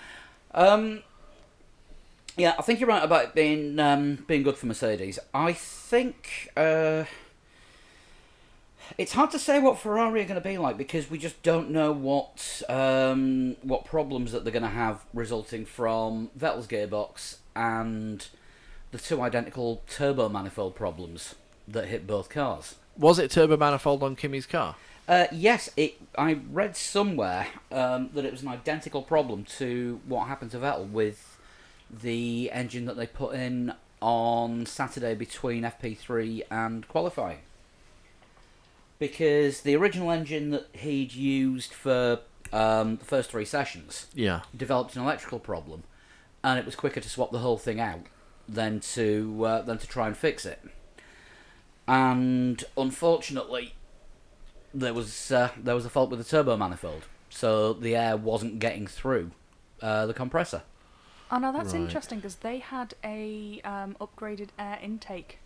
Yeah, I think you're right about it being good for Mercedes. I think it's hard to say what Ferrari are going to be like because we just don't know what problems that they're going to have resulting from Vettel's gearbox and the 2 identical turbo manifold problems that hit both cars. Was it turbo manifold on Kimi's car? Yes, I read somewhere that it was an identical problem to what happened to Vettel with the engine that they put in on Saturday between FP3 and qualifying. Because the original engine that he'd used for the first 3 sessions Yeah. developed an electrical problem, and it was quicker to swap the whole thing out than to try and fix it. And unfortunately, there was a fault with the turbo manifold, so the air wasn't getting through the compressor. Oh no, that's Right. interesting because they had a upgraded air intake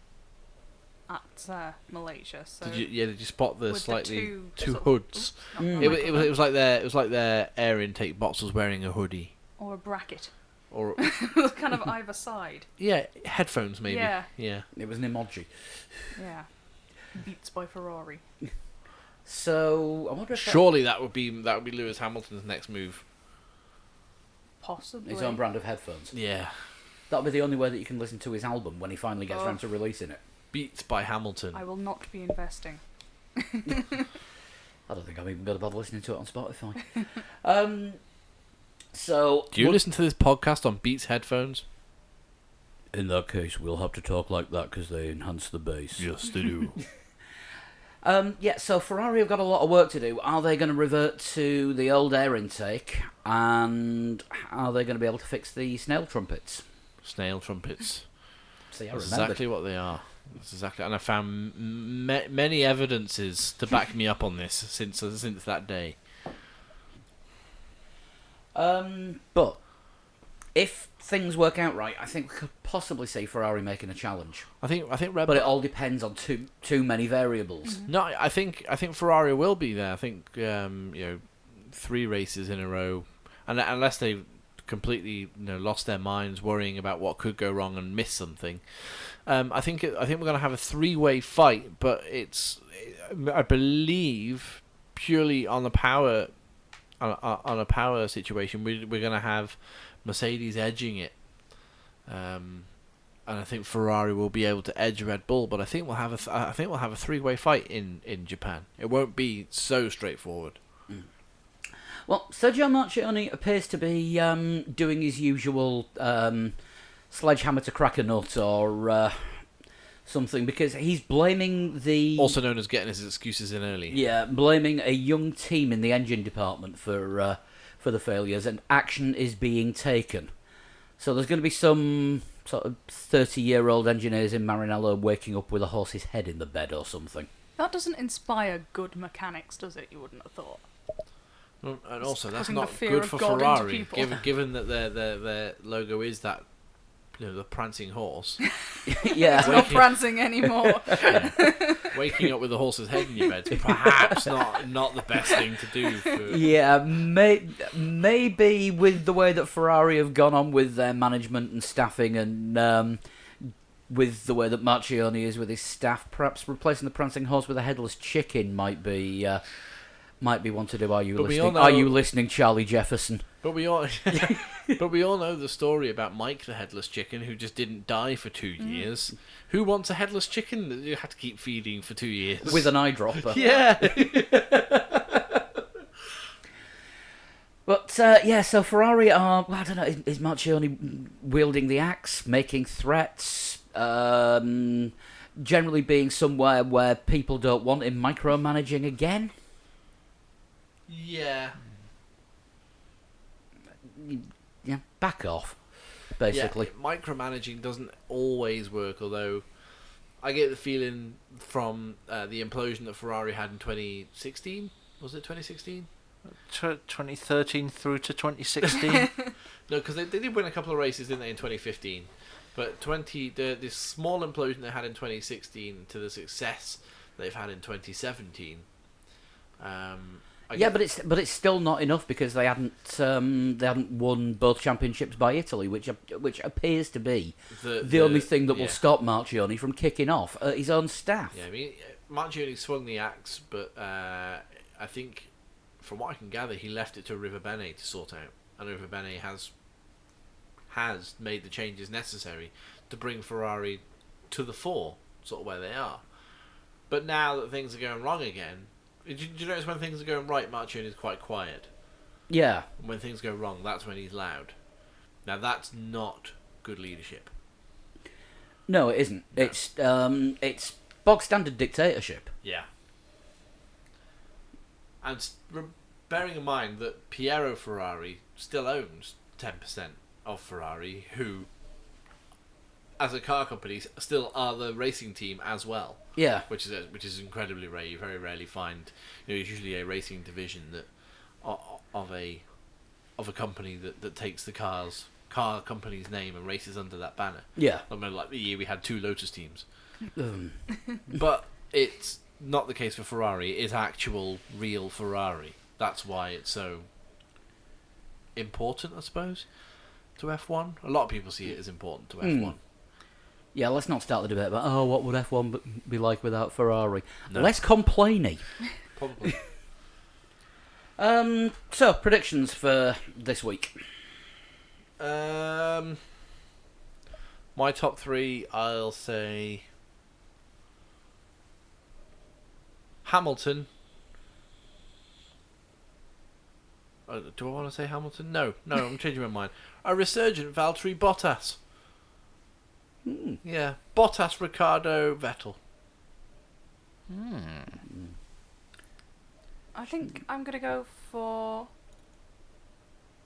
at Malaysia. So Did you spot the with the slightly two two sort of- hoods? not Mm. It was like their air intake box was wearing a hoodie, or a bracket, or kind of either side. yeah, headphones maybe. Yeah. Yeah. It was an emoji. Yeah, Beats by Ferrari. So I wonder if Surely that would be Lewis Hamilton's next move. Possibly. his own brand of headphones. Yeah. That'll be the only way that you can listen to his album when he finally gets Oh. around to releasing it. Beats by Hamilton. I will not be investing. I don't think I'm even going to bother listening to it on Spotify. So Do you listen to this podcast on Beats headphones? In that case, we'll have to talk like that because they enhance the bass. Yes, they do. Yeah, so Ferrari have got a lot of work to do. Are they going to revert to the old air intake? And are they going to be able to fix the snail trumpets? Snail trumpets. See, I That's remembered. exactly what they are. That's exactly, and I found many evidences to back me up on this since that day. But if things work out right, I think we could possibly see Ferrari making a challenge. I think Red But it Bull. all depends on too many variables. No, I think Ferrari will be there. I think 3 races in a row, and unless they completely lost their minds worrying about what could go wrong and miss something. I think we're going to have a 3-way fight, but I believe purely on the power on a power situation. We're going to have Mercedes edging it, and I think Ferrari will be able to edge Red Bull. But I think we'll have a 3-way fight in Japan. It won't be so straightforward. Well, Sergio Marchionne appears to be doing his usual sledgehammer to crack a nut or something, because he's blaming the... Also known as getting his excuses in early. Yeah, blaming a young team in the engine department for the failures, and action is being taken. So there's going to be some sort of 30-year-old engineers in Maranello waking up with a horse's head in the bed or something. That doesn't inspire good mechanics, does it? You wouldn't have thought. Well, and also, that's putting the not fear good of for God into Ferrari, people. given that their logo is that the prancing horse. Yeah. It's not prancing anymore. Yeah. Waking up with a horse's head in your bed is perhaps not the best thing to do. For... Yeah, maybe with the way that Ferrari have gone on with their management and staffing, and with the way that Marchionne is with his staff, perhaps replacing the prancing horse with a headless chicken might be one to do. Are you But we listening? all know- Are you listening, Charlie Jefferson? But we all know the story about Mike the headless chicken who just didn't die for 2 years. Who wants a headless chicken that you have to keep feeding for 2 years? With an eyedropper. Yeah. But so Ferrari are, I don't know, is Marchionne wielding the axe, making threats, generally being somewhere where people don't want him micromanaging again? Yeah. Yeah, back off, basically. Yeah, micromanaging doesn't always work, although I get the feeling from the implosion that Ferrari had in 2016. Was it 2016? 2013 through to 2016. No, because they did win a couple of races, didn't they, in 2015? But this small implosion they had in 2016 to the success they've had in 2017. But it's still not enough, because they hadn't won both championships by Italy, which appears to be the only thing that will stop Marchionne from kicking off at his own staff. Yeah, I mean, Marchionne swung the axe, but I think, from what I can gather, he left it to Riverbene to sort out, and Riverbene has made the changes necessary to bring Ferrari to the fore, sort of where they are. But now that things are going wrong again, do you notice when things are going right, Marchione is quite quiet. Yeah. And when things go wrong, that's when he's loud. Now that's not good leadership. No, it isn't. No. It's bog standard dictatorship. Yeah. And bearing in mind that Piero Ferrari still owns 10% of Ferrari, who, as a car company, still are the racing team as well. Yeah. Which is incredibly rare. You very rarely find. It's usually a racing division that of a company that takes the car company's name and races under that banner. Yeah. I remember, like the year we had 2 Lotus teams. Um, But it's not the case for Ferrari. It is actual, real Ferrari. That's why it's so important, I suppose, to F1. A lot of people see it as important to F1. yeah, let's not start the debate about, what would F1 be like without Ferrari? No. Less complainy. Probably. So, predictions for this week. My top 3, I'll say Hamilton. Do I want to say Hamilton? No, I'm changing my mind. A resurgent Valtteri Bottas. Yeah, Bottas, Ricciardo, Vettel. I think I'm going to go for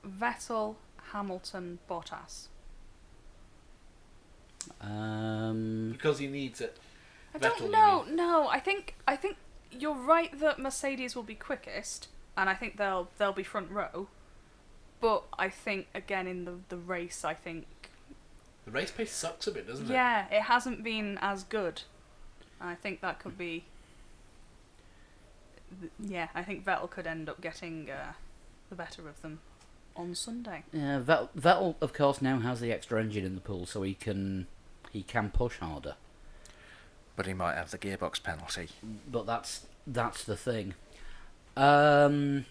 Vettel, Hamilton, Bottas. Because he needs it. I Vettel, don't you know. mean? No, I think you're right that Mercedes will be quickest, and I think they'll be front row. But I think again in the race, I think The race pace sucks a bit, doesn't it? yeah, it hasn't been as good. I think that could be. Yeah, I think Vettel could end up getting the better of them on Sunday. Yeah, Vettel, of course, now has the extra engine in the pool, so he can push harder. But he might have the gearbox penalty. But that's the thing. I'm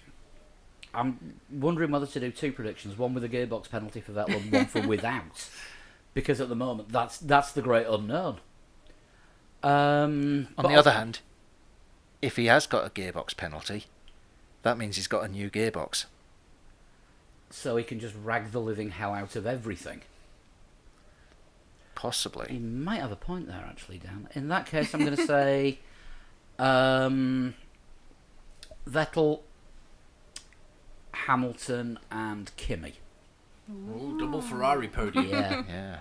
wondering whether to do 2 predictions, one with a gearbox penalty for Vettel and one for without, because at the moment that's the great unknown. On the other hand, if he has got a gearbox penalty, that means he's got a new gearbox. So he can just rag the living hell out of everything. He Possibly. might have a point there, actually, Dan. In that case, I'm going to say Vettel, Hamilton, and Kimi. Ooh, double Ferrari podium. Yeah. Yeah.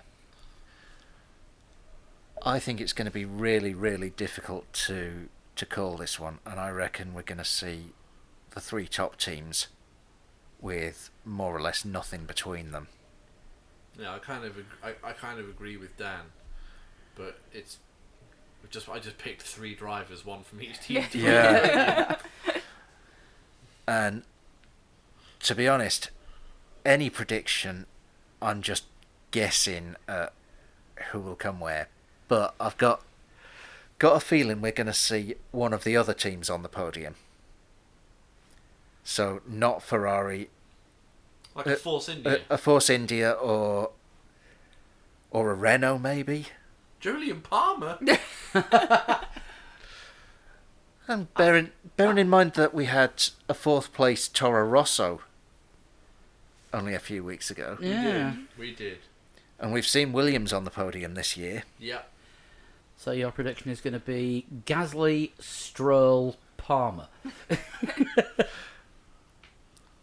I think it's going to be really, really difficult to call this one, and I reckon we're going to see the 3 top teams with more or less nothing between them. Yeah, I kind of agree with Dan, but I just picked 3 drivers, one from each team. Yeah. And to be honest, any prediction, I'm just guessing at who will come where. But I've got a feeling we're going to see one of the other teams on the podium. So not Ferrari, Like a Force India. a Force India or a Renault maybe. Julian Palmer. And bearing in mind that we had a 4th place Toro Rosso only a few weeks ago. Yeah. We did. And we've seen Williams on the podium this year. Yeah. So your prediction is going to be Gasly, Stroll, Palmer.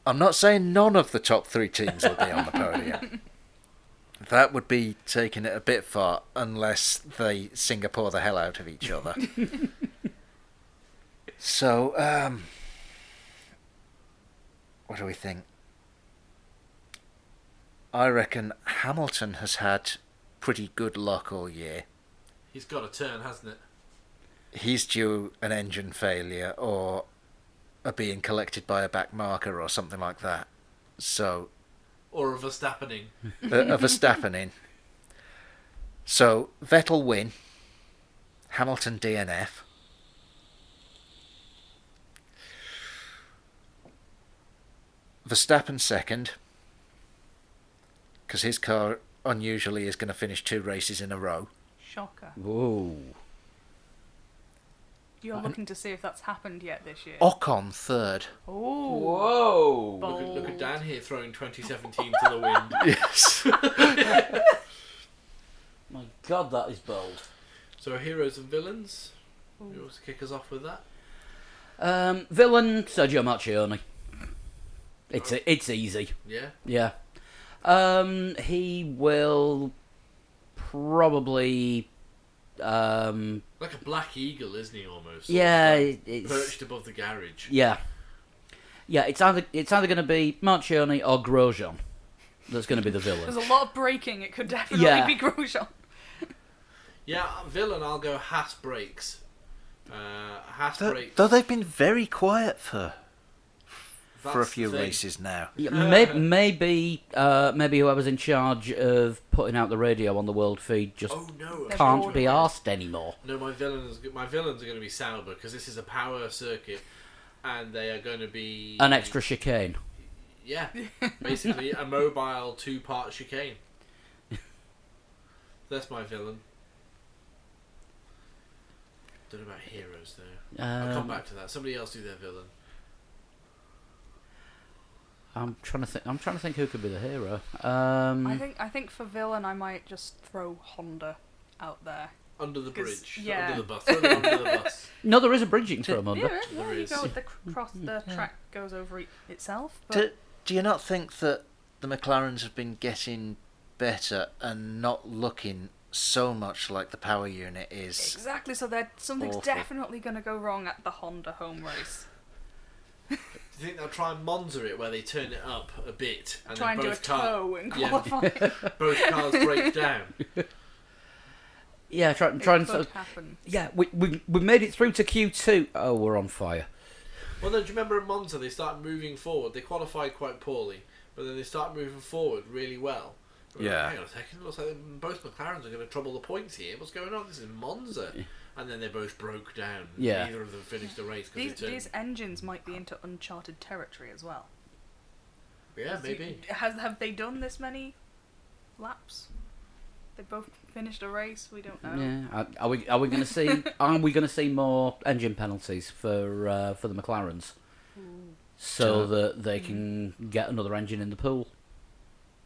I'm not saying none of the top 3 teams will be on the podium. That would be taking it a bit far, unless they Singapore the hell out of each other. So, what do we think? I reckon Hamilton has had pretty good luck all year. He's got a turn, hasn't it? He's due an engine failure or are being collected by a back marker or something like that. So, Or a Verstappening. a Verstappening. So, Vettel win. Hamilton DNF. Verstappen second. Because his car unusually is going to finish 2 races in a row. Shocker. Whoa. You're looking to see if that's happened yet this year. Ocon third. Oh, Whoa! bold. Look at Dan here throwing 2017 to the wind. Yes. My God, that is bold. So heroes and villains. You want to kick us off with that? Villain Sergio Marchionne. It's easy. Yeah. Yeah. He will probably. Like a black eagle, isn't he? Almost. Yeah, Like it's perched above the garage. yeah. It's either going to be Marchionne or Grosjean. That's going to be the There's villain. a lot of braking. It could definitely Yeah. be Grosjean. Yeah, villain. I'll go Haas brakes. Haas brakes. Though they've been very quiet for a That's few the thing. races now. Yeah, maybe whoever's in charge of putting out the radio on the world feed just Oh no! They're can't bored be of it. arsed anymore. No, my villains are going to be Sauber because this is a power circuit, and they are going to be An extra chicane. Yeah, basically a mobile 2-part chicane. That's my villain. Don't know about heroes though. I'll come back to that. Somebody else do their villain. I'm trying to think who could be the hero. I think for villain, I might just throw Honda out there. Under the 'Cause, bridge. yeah. Under the bus. Throw them under the bus. No, there is a bridge you can throw him under. Yeah, There you is. go. The track goes over itself. But Do you not think that the McLarens have been getting better and not looking so much like the power unit is? exactly. So something's awful. definitely going to go wrong at the Honda home race. Do you think they'll try and Monza it where they turn it up a bit and Try and then do a both, toe in Yeah. qualifying. both cars break down? Yeah, try It and could happen. yeah. We made it through to Q2. Oh, we're on fire. Well, no, do you remember at Monza they started moving forward? They qualified quite poorly, but then they started moving forward really well. We were like, Yeah. hang on a second, it looks like both McLarens are going to trouble the points here. What's going on? This is Monza. And then they both broke down. Yeah. Neither of them finished the race. 'Cause These engines might be into uncharted territory as well. Yeah, maybe. Have they done this many laps? They both finished a race. We don't know. Yeah. Are we going to see? Are we going to see more engine penalties for the McLarens, so that they can get another engine in the pool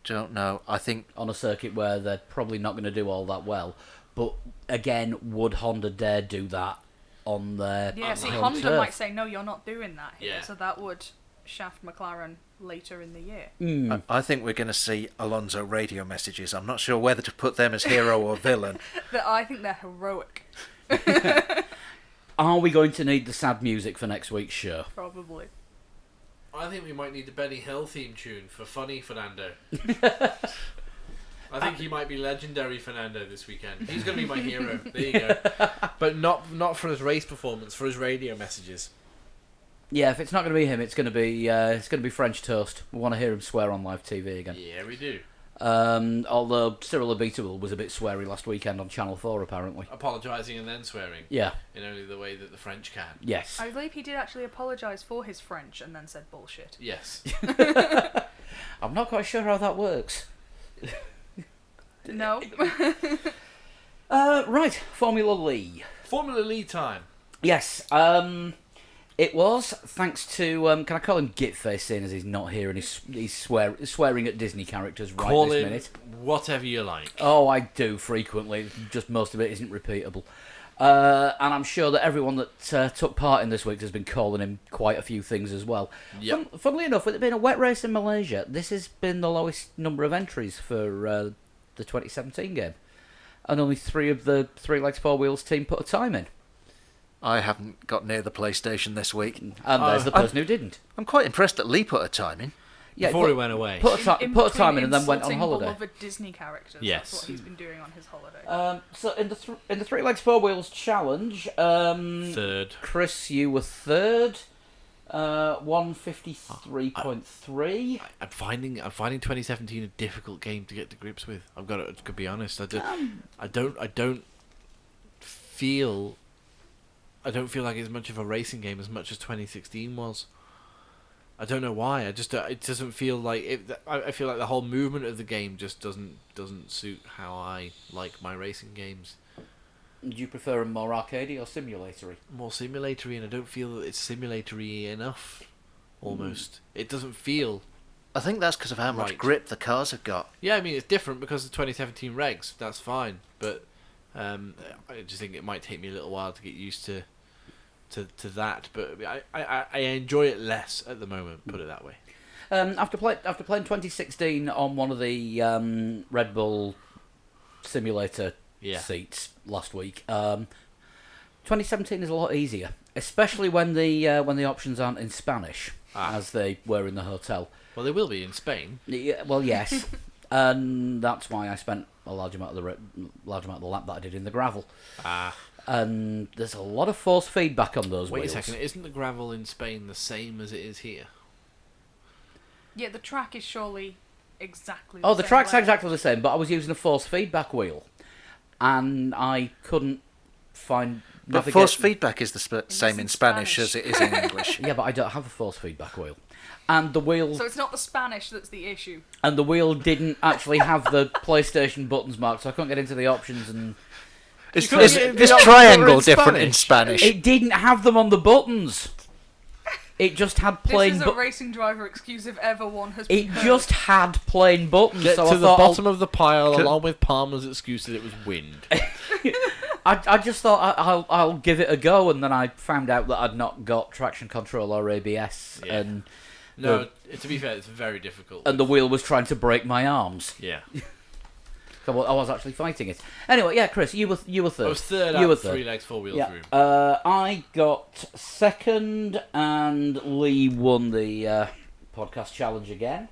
Don't know. I think on a circuit where they're probably not going to do all that well? But again, would Honda dare do that on their Yeah, see, home Honda turf? might say, no, you're not doing that here. Yeah. So that would shaft McLaren later in the year. I think we're going to see Alonso radio messages. I'm not sure whether to put them as hero or villain. But I think they're heroic, Are we going to need the sad music for next week's show? probably. I think we might need the Benny Hill theme tune for Funny Fernando. I think he might be legendary Fernando this weekend. He's going to be my hero. There you go. But not for his race performance, for his radio messages. Yeah, if it's not going to be him, it's going to be French Toast. We want to hear him swear on live TV again. Yeah, we do. Although Cyril Abiteboul was a bit sweary last weekend on Channel 4, apparently. Apologising and then swearing. Yeah. In only the way that the French can. Yes. I believe he did actually apologise for his French and then said bullshit. Yes. I'm not quite sure how that works. No. Right, Formula Lee. Formula Lee time. Yes. It was thanks to can I call him Gitface, seeing as he's not here and he's swearing at Disney characters right Call this him minute. whatever you like. Oh, I do frequently. Just most of it isn't repeatable. And I'm sure that everyone that took part in this week has been calling him quite a few things as well. Yep. Funnily enough, with it being a wet race in Malaysia, this has been the lowest number of entries for the 2017 game. And only 3 of the 3 Legs 4 Wheels team put a time in. I haven't got near the PlayStation this week. And there's the person who didn't. I'm quite impressed that Lee put a time in. Yeah, Before he went away. Put a time in and then went on Insulting holiday. beloved Disney characters. Yes. That's what he's been doing on his holiday. So in the 3 Legs 4 Wheels challenge, Third. Chris, you were third. 153.3. I'm finding 2017 a difficult game to get to grips with. I've got to be honest. I don't feel like it's much of a racing game as much as 2016 was. I don't know why. It doesn't feel like it. I feel like the whole movement of the game just doesn't suit how I like my racing games. Do you prefer them more arcadey or simulatory? More simulatory, and I don't feel that it's simulatory enough. Almost, it doesn't feel. I think that's because of how much Right. grip the cars have got. Yeah, I mean it's different because of the 2017 regs. That's fine, but I just think it might take me a little while to get used to that. But I enjoy it less at the moment. Put it that way. After playing 2016 on one of the Red Bull simulator Yeah. seats last week, 2017 is a lot easier, especially when the options aren't in Spanish as they were in the hotel. Well, they will be in Spain. Yeah, well, yes, and that's why I spent a large amount of the lap that I did in the gravel. And there's a lot of force feedback on those Wait wheels. a second, isn't the gravel in Spain the same as it is here? Yeah, the track is surely exactly Oh, the same track's way. exactly the same, but I was using a force feedback wheel, and I couldn't find. But force feedback is the same in Spanish as it is in English. Yeah, but I don't have a force feedback wheel, and the wheel So it's not the Spanish that's the issue. didn't actually have the PlayStation buttons marked, so I couldn't get into the options, and Is couldn't is get the this options triangle in different in Spanish? Spanish? it didn't have them on the buttons. It just had plain. This is a racing driver excuse if ever one has It been heard. just had plain buttons. Get so to I the thought bottom of the pile, Could- along with Palmer's excuse that it was wind. I just thought I'll give it a go, and then I found out that I'd not got traction control or ABS, Yeah. and No, to be fair, it's very difficult. the wheel was trying to break my arms. Yeah. So I was actually fighting it. Anyway, yeah, Chris, you were third. I was third You out were of third. 3 legs, 4 wheels Yeah. room. I got second, and Lee won the podcast challenge again.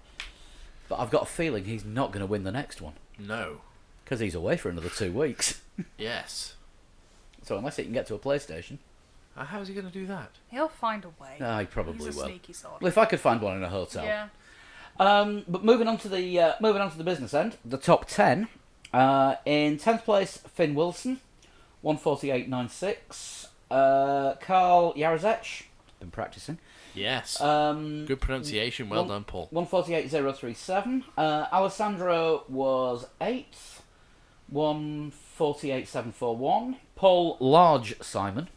But I've got a feeling he's not going to win the next one No. because he's away for another 2 weeks. Yes. So unless he can get to a PlayStation, How's he going to do that? He'll find a way. he probably He's a will. sneaky sort. Well, if I could find one in a hotel. Yeah. But moving on to the business end, the top 10. In 10th place, Finn Wilson, 148.96. Carl Jarzec, been practicing. Yes. Um, Good pronunciation. Well one- done, Paul. 148.037. Alessandro was 8th, 148.741. Paul Large Simon,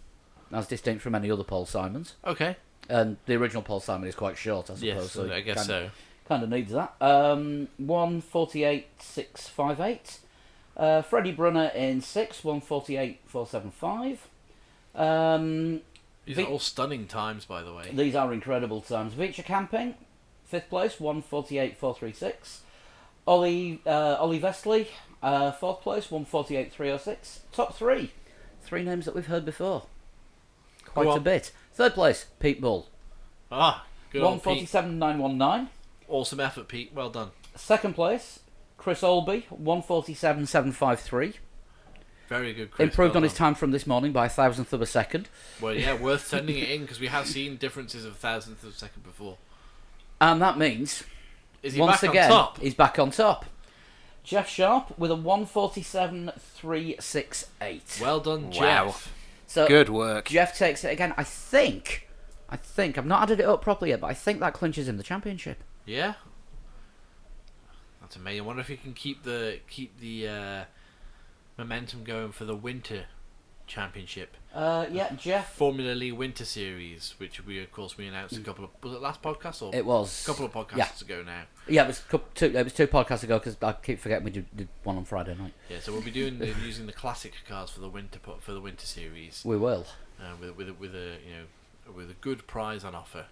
as distinct from any other Paul Simons. Okay. And the original Paul Simon is quite short, I suppose. Yes, so I guess so. Kind of needs that. 148.658. Freddie Brunner in 6th, 148.475. These are all stunning times, by the way. These are incredible times. Vicha Camping, 5th place, 148.436. Ollie Vestley, 4th place, 148.306. Top 3. 3 names that we've heard before. Quite Go a on. bit. 3rd place, Pete Bull, Good old Pete. 147.919. Awesome effort, Pete. Well done. 2nd place, Chris Olby, 147.753. Very good, Chris. Improved well on his done. time from this morning by a thousandth of a second. Well, yeah, worth sending it in because we have seen differences of thousandth of a second before. And that means, Is he once back again, on top? he's back on top. Jeff Sharp with a 147.368. Well done, Wow. Jeff. So Good work. Jeff takes it again. I think, I've not added it up properly yet, but I think that clinches in the championship. Yeah. That's amazing. I wonder if he can keep the momentum going for the winter championship. Yeah, Jeff. Formula Lee Winter Series, which we announced a couple of, was it last podcast or It was a couple of podcasts yeah. ago now? Yeah, it was two podcasts ago because I keep forgetting we did one on Friday night. Yeah, so we'll be doing using the classic cars for the winter series, We will. with a good prize on offer.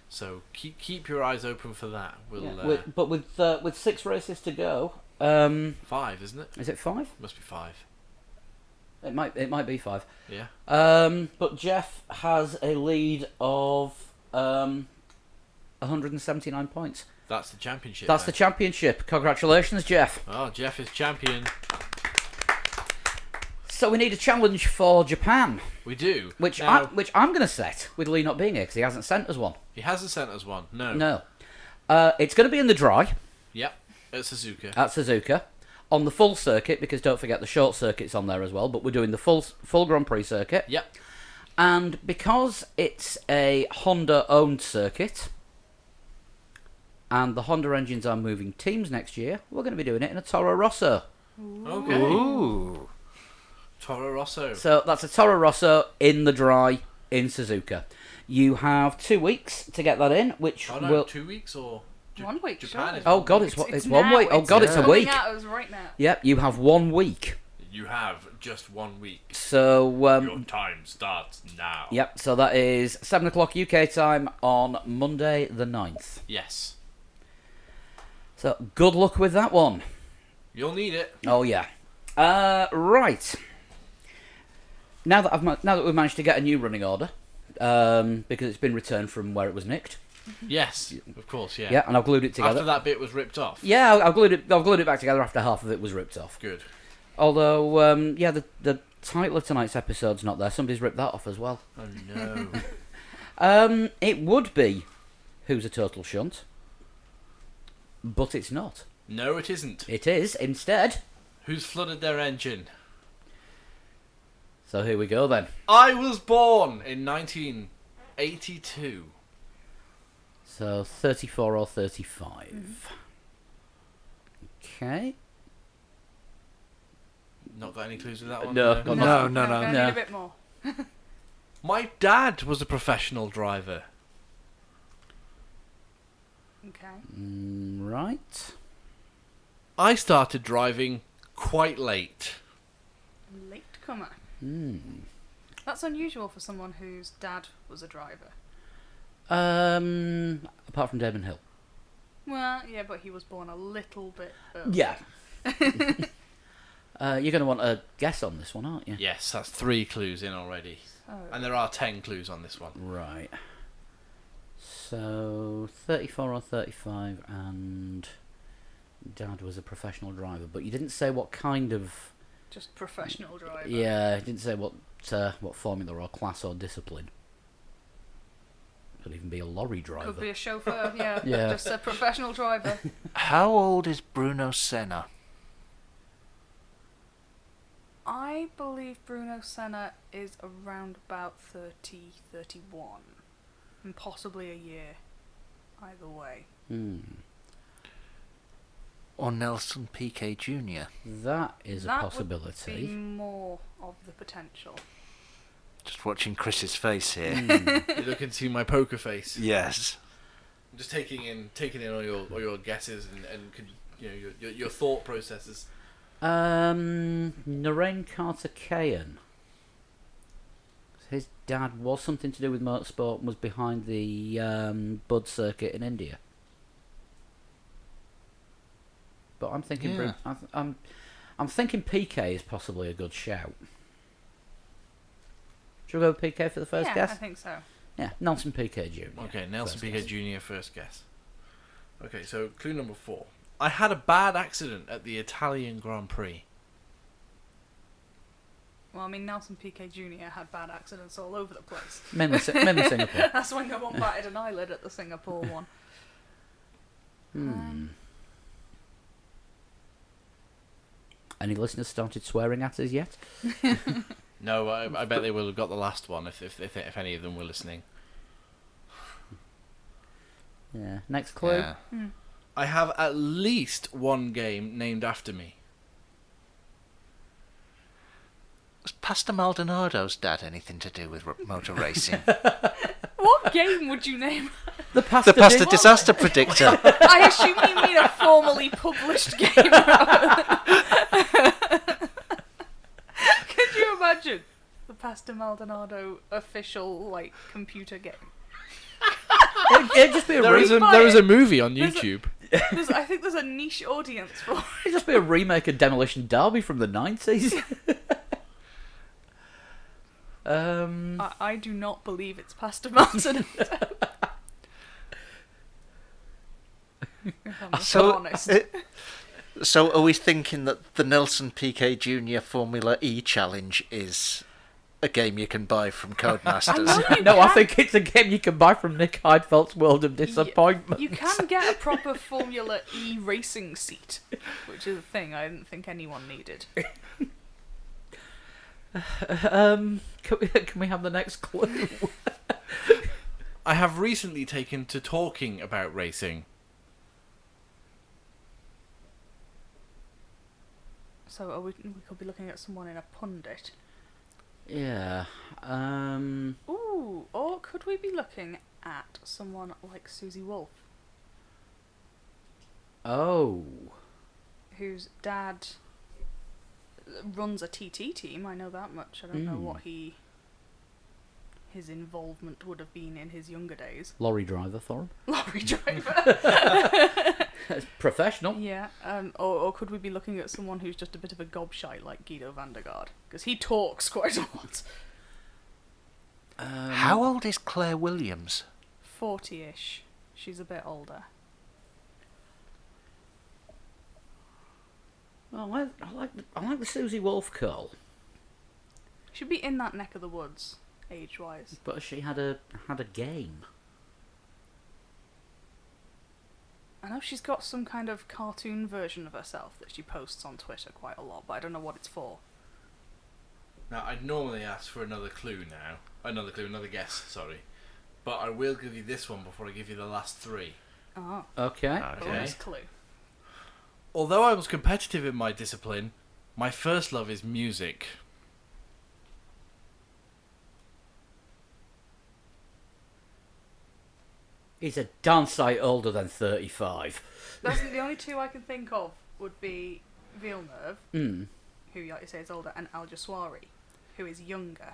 So keep your eyes open for that. We'll Yeah. But with 6 races to go, 5, isn't it? is it 5? Must be 5. It might be 5. Yeah. But Jeff has a lead of 179 points. That's the championship. That's the championship. Congratulations, Jeff. Oh, Jeff is champion. So we need a challenge for Japan, We do. which Now, I'm going to set with Lee not being here because he hasn't sent us one. he hasn't sent us one. No. No. It's going to be in the dry Yep. At Suzuka. at Suzuka on the full circuit because don't forget the short circuit's on there as well. But we're doing the full Grand Prix circuit. Yep. And because it's a Honda-owned circuit, and the Honda engines are moving teams next year, we're going to be doing it in a Toro Rosso. Okay. Ooh. Toro Rosso. So that's a Toro Rosso in the dry in Suzuka. You have 2 weeks to get that in, which Oh no, will... 2 weeks or 1 week, Japan sure. is Oh 1 god, week. it's 1 week. Oh god, it's a coming week. At us right now. Yep, you have 1 week. You have just 1 week. So, Your time starts now. yep, so that is 7 o'clock UK time on Monday the 9th. Yes. So, good luck with that one. You'll need it. Oh, yeah. Right. Now that we've managed to get a new running order, because it's been returned from where it was nicked. Yes, of course, yeah. Yeah, and I've glued it together. After that bit was ripped off. Yeah, I've glued it back together after half of it was ripped off. Good. Although, the title of tonight's episode's not there. Somebody's ripped that off as well. Oh no. It would be Who's a Total Shunt, but it's not. No, it isn't. It is, instead. Who's flooded their engine? So here we go then. I was born in 1982. So 34 or 35. Okay. Not got any clues with that one? No, got No, nothing. no. I No. need a bit more. My dad was a professional driver. Okay. Right. I started driving quite late. Late comer. Hmm. That's unusual for someone whose dad was a driver. Apart from Damon Hill. Well, yeah, but he was born a little bit early. Yeah. You're going to want a guess on this one, aren't you? Yes, that's 3 clues in already. So, And there are 10 clues on this one. Right. So 34 or 35, and Dad was a professional driver, but you didn't say what kind of. just professional driver. Yeah, you didn't say what formula or class or discipline. Could even be a lorry driver. Could be a chauffeur, yeah. Yeah. Just a professional driver. How old is Bruno Senna? I believe Bruno Senna is around about 30, 31. And possibly a year. Either way. Hmm. Or Nelson Piquet Jr.? That is That a would possibility. be more of the potential. Just watching Chris's face here. You look into my poker face. Yes. I'm just taking in all your guesses and could, your thought processes. Narain Carter Kayan. His dad was something to do with motorsport and was behind the Bud circuit in India. But I'm thinking, Yeah. I'm thinking PK is possibly a good shout. Should we go with PK for the first yeah, guess? I think so. Yeah, Nelson PK Jr. Okay, Nelson First Piquet guess. Jr. first guess. Okay, so clue number 4. I had a bad accident at the Italian Grand Prix. Well, I mean, Nelson Piquet Jr. had bad accidents all over the place. Mainly Singapore. That's why no one batted an eyelid at the Singapore one. Any listeners started swearing at us yet? No, I bet they will have got the last one if any of them were listening. Yeah. Next clue. Yeah. I have at least one game named after me. Was Pastor Maldonado's dad anything to do with motor racing? What game would you name? The Pasta, The Pastor Dish- Disaster Predictor. I assume you mean a formally published game. Could you imagine the Pastor Maldonado official computer game? It'd just be a There is a movie on There's a- YouTube. I think there's a niche audience for it. It'd just be a remake of Demolition Derby from the 90s. I do not believe it's Pastor Maldonado. If I'm just honest. So are we thinking that the Nelson Piquet Jr. Formula E Challenge is a game you can buy from Codemasters? No, I think it's a game you can buy from Nick Heidfeld's World of Disappointment. You can get a proper Formula E racing seat, which is a thing I didn't think anyone needed. Can we have the next clue? I have recently taken to talking about racing. So we could be looking at someone in a pundit. Yeah. Ooh, or could we be looking at someone like Susie Wolf, Oh. whose dad runs a TT team? I know that much. I don't know what his involvement would have been in his younger days. Lorry driver, Thorin. Lorry driver. Professional. Yeah. Or could we be looking at someone who's just a bit of a gobshite like Guido Vandergaard? Because he talks quite a lot. How old is Claire Williams? 40-ish. She's a bit older. Well, I like the Susie Wolf curl, She'd be in that neck of the woods, age-wise. but she had a game. I know she's got some kind of cartoon version of herself that she posts on Twitter quite a lot, but I don't know what it's for. Now, I'd normally ask for another clue now. Another guess, sorry. But I will give you this one before I give you the last three. Oh, Okay. bonus clue. Although I was competitive in my discipline, my first love is music. He's a darn sight older than 35. That's the only two I can think of would be Villeneuve, who, like you say, is older, and Al Jaswari, who is younger.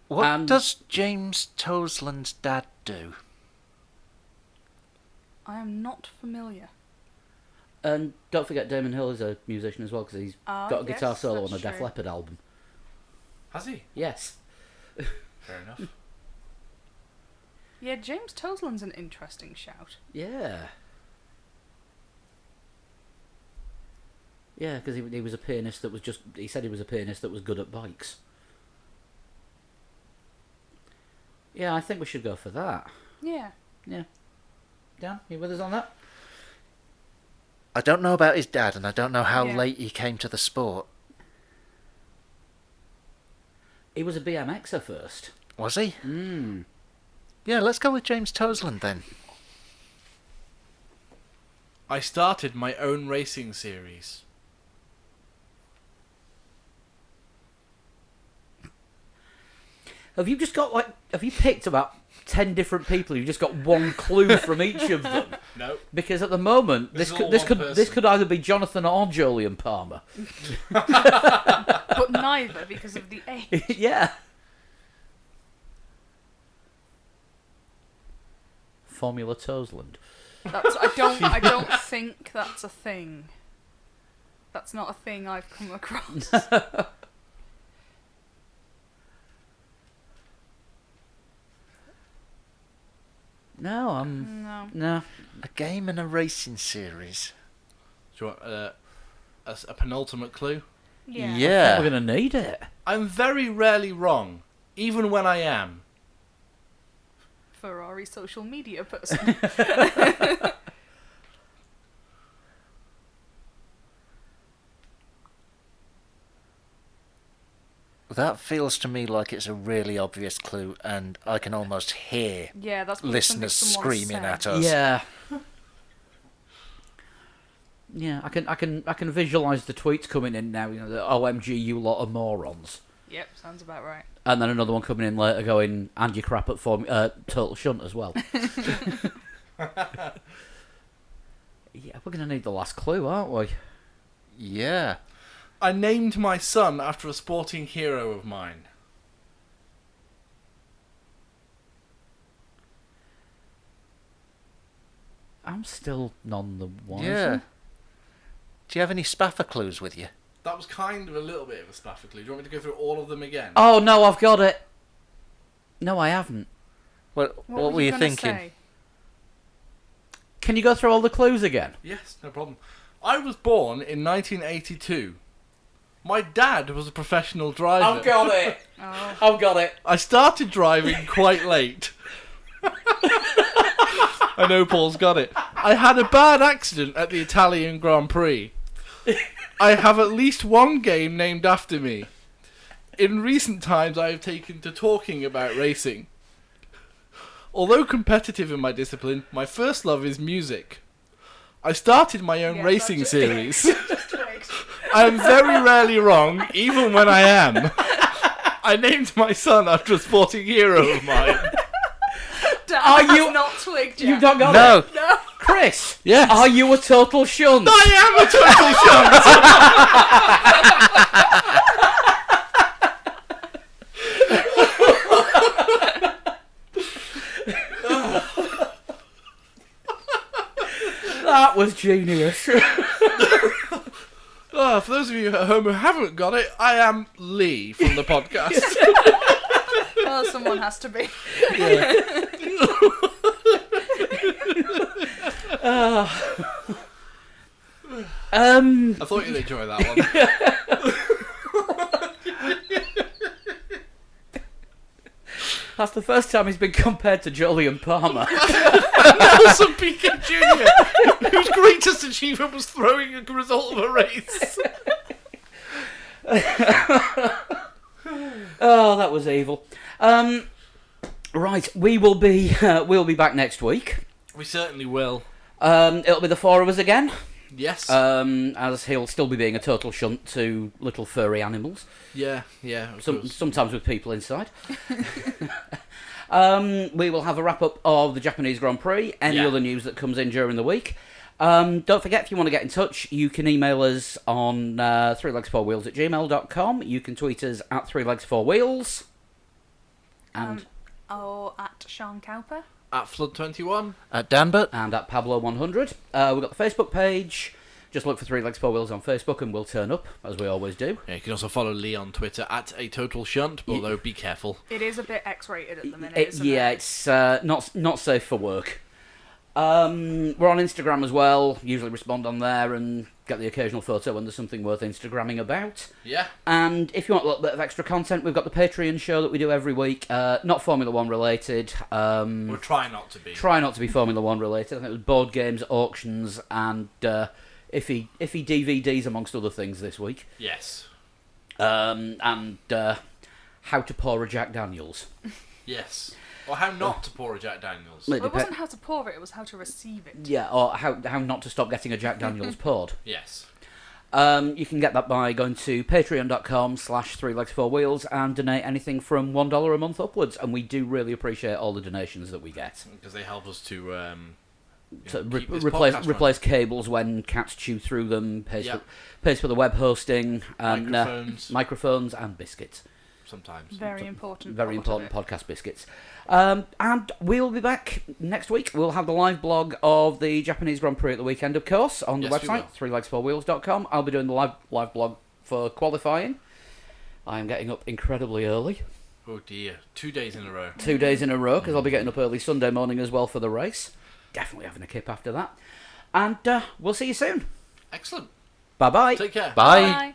What does James Tosland's dad do? I am not familiar. And don't forget Damon Hill is a musician as well, because he's got a guitar yes, solo on a that's Def true. Leppard album. Has he? Yes. Fair enough. Yeah, James Tosland's an interesting shout. Yeah. Yeah, because he was a pianist that was just... He said he was a pianist that was good at bikes. Yeah, I think we should go for that. Yeah. Yeah. Dan, you with us on that? I don't know about his dad, and I don't know how Yeah. late he came to the sport. He was a BMXer first. Was he? Mm. Yeah, let's go with James Tosland then. I started my own racing series. Have you just got, have you picked about 10 different people? You've just got one clue from each of them? No. Because at the moment, This this is all could one this person. could either be Jonathan or Julian Palmer. But neither, because of the age. Yeah. Formula Tosland. I don't think that's a thing. That's not a thing I've come across. No, no. A game and a racing series. Do you want a penultimate clue? Yeah. We're gonna need it. I'm very rarely wrong, even when I am. Ferrari social media person. That feels to me like it's a really obvious clue, and I can almost hear Yeah, that's probably listeners something someone screaming said. at us. Yeah. Yeah, I can visualise the tweets coming in now. You know, the OMG, you lot of morons. Yep, sounds about right. And then another one coming in later going, and you crap at Total Shunt as well. Yeah, we're going to need the last clue, aren't we? Yeah. I named my son after a sporting hero of mine. I'm still none the wiser. Yeah. Do you have any Spaffer clues with you? That was kind of a little bit of a spaffer clue. Do you want me to go through all of them again? Oh, no, I've got it. No, I haven't. What were you gonna thinking? say? Can you go through all the clues again? Yes, no problem. I was born in 1982. My dad was a professional driver. got it. Oh, I've got it. I started driving quite late. I know Paul's got it. I had a bad accident at the Italian Grand Prix. I have at least one game named after me. In recent times, I have taken to talking about racing. Although competitive in my discipline, my first love is music. I started my own Yeah, racing that's- series. just wait. I am very rarely wrong, even when I am. I named my son after a sporting hero of mine. Dan Are has you- not twigged yet. You've not got No. it? No. Chris, Yes. are you a total shunt? I am a total shunt. That was genius. For those of you at home who haven't got it, I am Lee from the podcast. Well, someone has to be. I thought you'd enjoy that one. That's the first time he's been compared to Jolyon Palmer. Nelson Piquet Jr., whose greatest achievement was throwing a result of a race. Oh, that was evil. Right, we'll be back next week. We certainly will. It'll be the four of us again. Yes. As he'll still be being a total shunt to little furry animals. Yeah. Of course. Sometimes with people inside. We will have a wrap up of the Japanese Grand Prix, any Yeah. other news that comes in during the week. Don't forget, if you want to get in touch, you can email us on 3legs4wheels@gmail.com. You can tweet us at 3legs4wheels. And At Sean Cowper. At Flood21. At Danbert. and at Pablo100. We've got the Facebook page. Just look for 3legs4wheels on Facebook and we'll turn up, as we always do. Yeah, you can also follow Lee on Twitter at a total shunt, but although be careful. It is a bit X-rated at the minute, isn't it? It's not safe for work. We're on Instagram as well. Usually respond on there and get the occasional photo when there's something worth Instagramming about. Yeah. And if you want a little bit of extra content, we've got the Patreon show that we do every week. Not Formula 1 related. We'll try not to be. Try not to be Formula 1 related. I think it was board games, auctions, and iffy DVDs, amongst other things, this week. Yes. And how to pour a Jack Daniels. Yes. Or how not to pour a Jack Daniels. Well, Well, it wasn't how to pour it, it was how to receive it. Yeah, or how not to stop getting a Jack Daniels poured. Yes. You can get that by going to patreon.com/3legs4wheels and donate anything from $1 a month upwards. And we do really appreciate all the donations that we get. Because they help us to To keep this replace podcast replace cables when cats chew through them, pays Yep. for the web hosting, and Microphones. and biscuits. sometimes. Very important. Very part of important podcast biscuits. And we'll be back next week. We'll have the live blog of the Japanese Grand Prix at the weekend, of course, on the Yes, we website, 3legs4wheels.com. I'll be doing the live blog for qualifying. I am getting up incredibly early. Oh dear. 2 days in a row. 2 days in a row, because I'll be getting up early Sunday morning as well for the race. Definitely having a kip after that. And we'll see you soon. Excellent. Bye-bye. Take care. Bye. Bye.